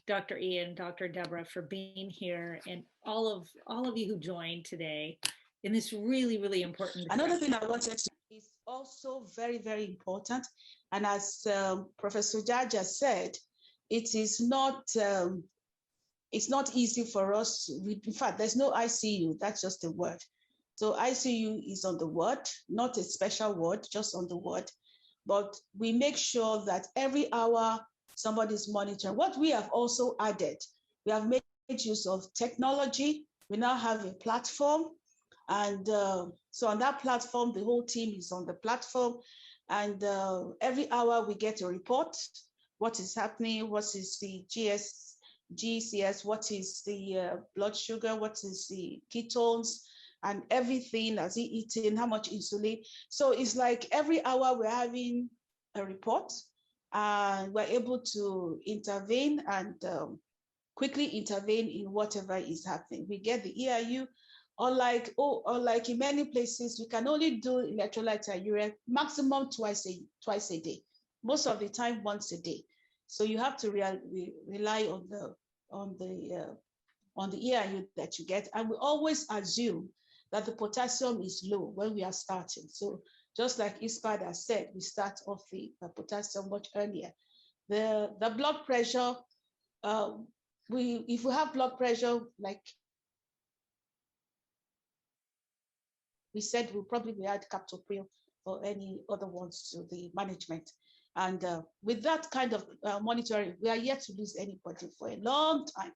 Dr. Ian, Dr. Debra, for being here, and all of you who joined today in this really, really important discussion. Another thing I wanted to is also very, very important. And as Professor Jaja said, it is not, it's not easy for us. In fact, there's no ICU, that's just a word. So ICU is on the ward, not a special ward, just on the ward. But we make sure that every hour somebody's monitoring. What we have also added, we have made use of technology. We now have a platform. And so on that platform, the whole team is on the platform. And every hour we get a report, what is happening, what is the GCS, what is the blood sugar, what is the ketones, and everything, has he eaten, how much insulin. So it's like every hour we're having a report, and we're able to intervene and quickly intervene in whatever is happening. We get the EIU Unlike in many places, we can only do electrolyte and urea maximum twice a day. Most of the time, once a day. So you have to rely on the EIU that you get, and we always assume that the potassium is low when we are starting. So just like Ispad has said, we start off the potassium much earlier. The blood pressure, if we have blood pressure, like we said, we'll probably add captopril or any other ones to the management. And with that kind of monitoring, we are yet to lose anybody for a long time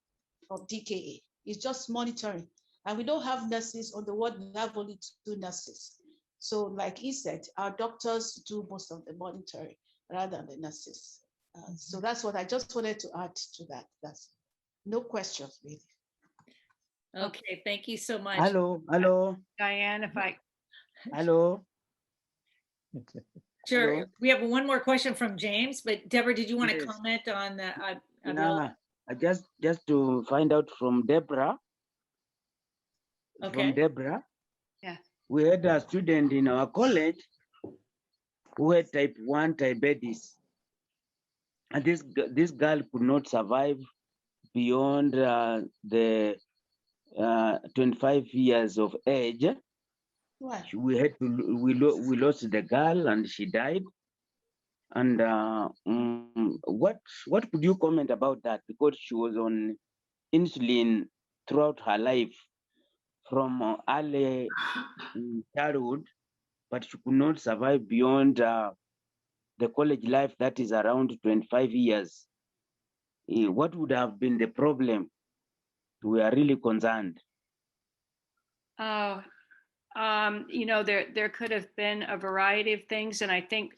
from DKA. It's just monitoring. And we don't have nurses on the ward, we have only 2 nurses. So like he said, our doctors do most of the monitoring rather than the nurses. So that's what I just wanted to add to that. That's no questions really. Okay, thank you so much. Hello. Diane, if I, Hello. Sure, Hello. we have one more question from James, but Deborah, did you want to Yes. comment on the? Nah, I just to find out from Debra. Okay. From Debra. Yeah. We had a student in our college who had type 1 diabetes. And this girl could not survive beyond the 25 years of age. Right. We lost the girl and she died. And what could you comment about that? Because she was on insulin throughout her life from early childhood, but she could not survive beyond the college life that is around 25 years. What would have been the problem? We are really concerned. there could have been a variety of things. And I think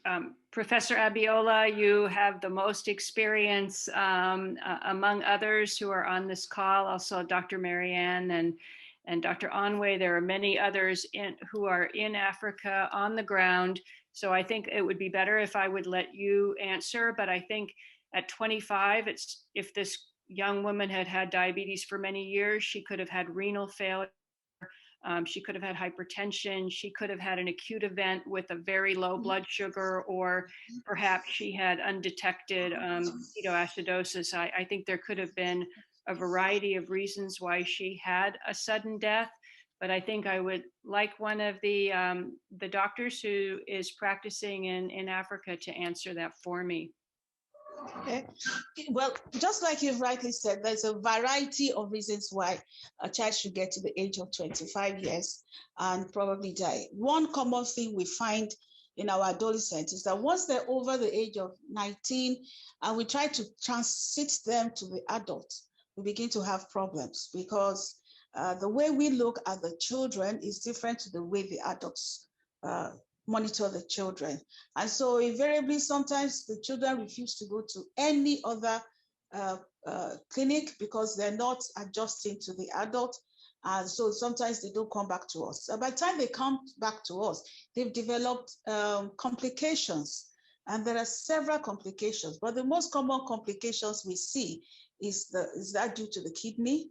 Professor Abiola, you have the most experience among others who are on this call, also Dr. Marianne and Dr. Onwe. There are many others who are in Africa on the ground. So I think it would be better if I would let you answer, but I think at 25, if this young woman had had diabetes for many years, she could have had renal failure. She could have had hypertension. She could have had an acute event with a very low blood sugar, or perhaps she had undetected ketoacidosis. I think there could have been a variety of reasons why she had a sudden death. But I think I would like one of the doctors who is practicing in Africa to answer that for me. Okay. Well, just like you've rightly said, there's a variety of reasons why a child should get to the age of 25 years and probably die. One common thing we find in our adolescents is that once they're over the age of 19 and we try to transit them to the adult, we begin to have problems because the way we look at the children is different to the way the adults monitor the children. And so invariably, sometimes the children refuse to go to any other clinic because they're not adjusting to the adult. And so sometimes they don't come back to us. So by the time they come back to us, they've developed complications. And there are several complications, but the most common complications we see is that due to the kidney.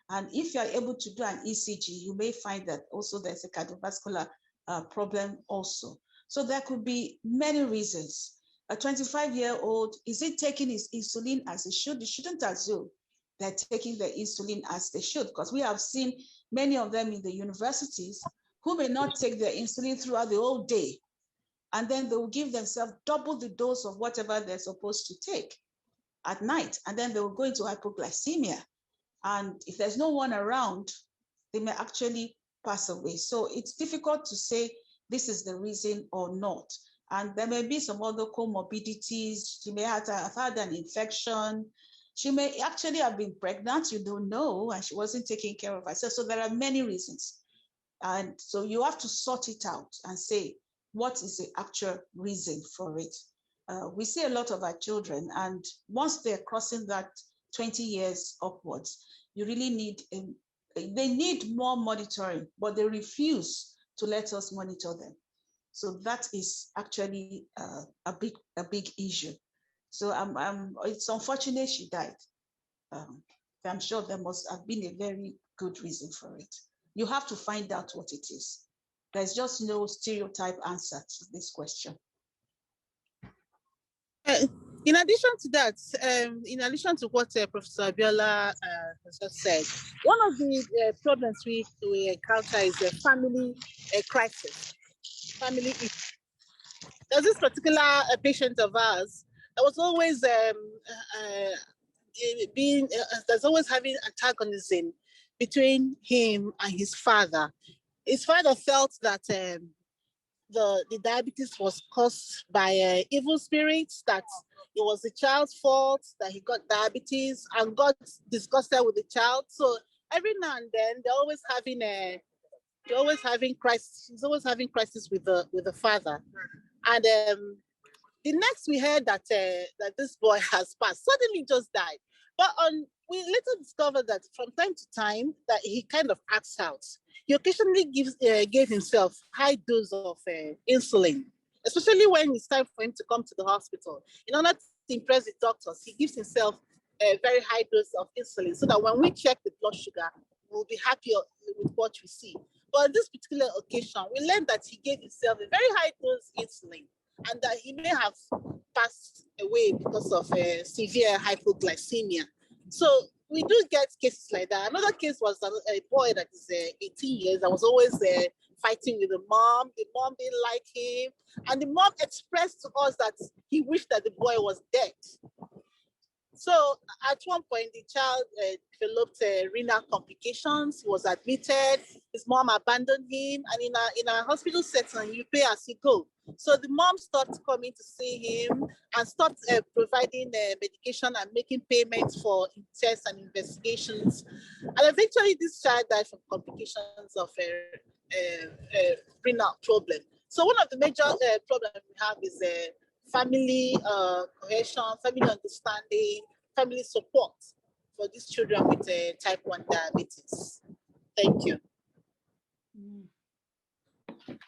And if you are able to do an ECG, you may find that also there's a cardiovascular problem also. So there could be many reasons. A 25-year-old, is it taking his insulin as it should? You shouldn't assume they're taking the insulin as they should, because we have seen many of them in the universities who may not take their insulin throughout the whole day. And then they will give themselves double the dose of whatever they're supposed to take at night. And then they will go into hypoglycemia. And if there's no one around, they may actually pass away. So it's difficult to say this is the reason or not. And there may be some other comorbidities. She may have had an infection. She may actually have been pregnant, you don't know, and she wasn't taking care of herself. So there are many reasons. And so you have to sort it out and say, what is the actual reason for it? We see a lot of our children, and once they're crossing that 20 years upwards, you really need they need more monitoring, but they refuse to let us monitor them. So that is actually a big issue. So it's unfortunate she died. I'm sure there must have been a very good reason for it. You have to find out what it is. There's just no stereotype answer to this question. In addition to that, in addition to what Professor Abiola has just said, one of the problems we encounter is the family crisis, family issue. There's this particular patient of ours that was always there's always having antagonism between him and his father. His father felt that the diabetes was caused by evil spirits, that it was the child's fault that he got diabetes, and got disgusted with the child. So every now and then they're always having crisis. He's always having crisis with the father. And the next we heard that that this boy has passed, suddenly just died. But we later discovered that from time to time that he kind of acts out. He occasionally gave himself high dose of insulin, especially when it's time for him to come to the hospital. In order to impress the doctors, he gives himself a very high dose of insulin so that when we check the blood sugar, we'll be happy with what we see. But on this particular occasion, we learned that he gave himself a very high dose insulin and that he may have passed away because of severe hypoglycemia. So we do get cases like that. Another case was a boy that is 18 years that was always fighting with the mom. The mom didn't like him. And the mom expressed to us that he wished that the boy was dead. So at one point, the child developed renal complications. He was admitted. His mom abandoned him. And in a hospital setting, you pay as you go. So the mom stopped coming to see him and stopped providing medication and making payments for tests and investigations. And eventually, this child died from complications of renal problem. So one of the major problems we have is family cohesion, family understanding, family support for these children with type 1 diabetes. Thank you.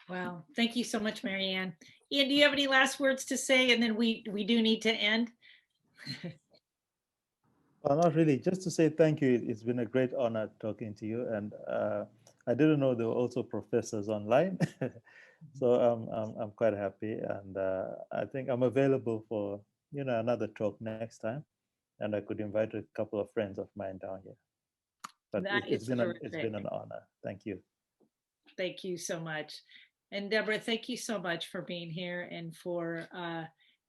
Wow, thank you so much, Marianne. Ian, do you have any last words to say? And then we do need to end. Well, not really, just to say thank you. It's been a great honor talking to you. And I didn't know there were also professors online. So I'm quite happy. And I think I'm available for, another talk next time. And I could invite a couple of friends of mine down here. But it's been an honor. Thank you. Thank you so much. And Debra, thank you so much for being here and for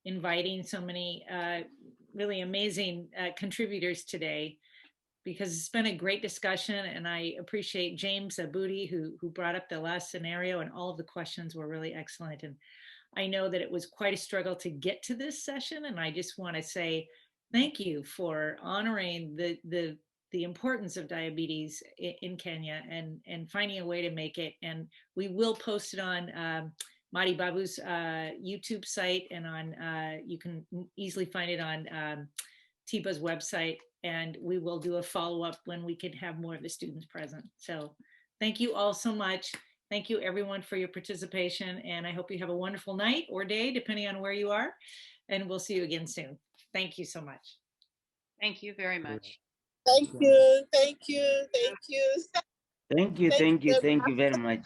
inviting so many really amazing contributors today, because it's been a great discussion. And I appreciate James Abudi, who brought up the last scenario, and all of the questions were really excellent. And I know that it was quite a struggle to get to this session. And I just want to say thank you for honoring the importance of diabetes in Kenya and finding a way to make it. And we will post it on Madi Babu's YouTube site, and on you can easily find it on TIBA's website. And we will do a follow-up when we can have more of the students present. So thank you all so much. Thank you everyone for your participation. And I hope you have a wonderful night or day, depending on where you are. And we'll see you again soon. Thank you so much. Thank you very much. Thank you. Thank you. Thank you. Thank you very much.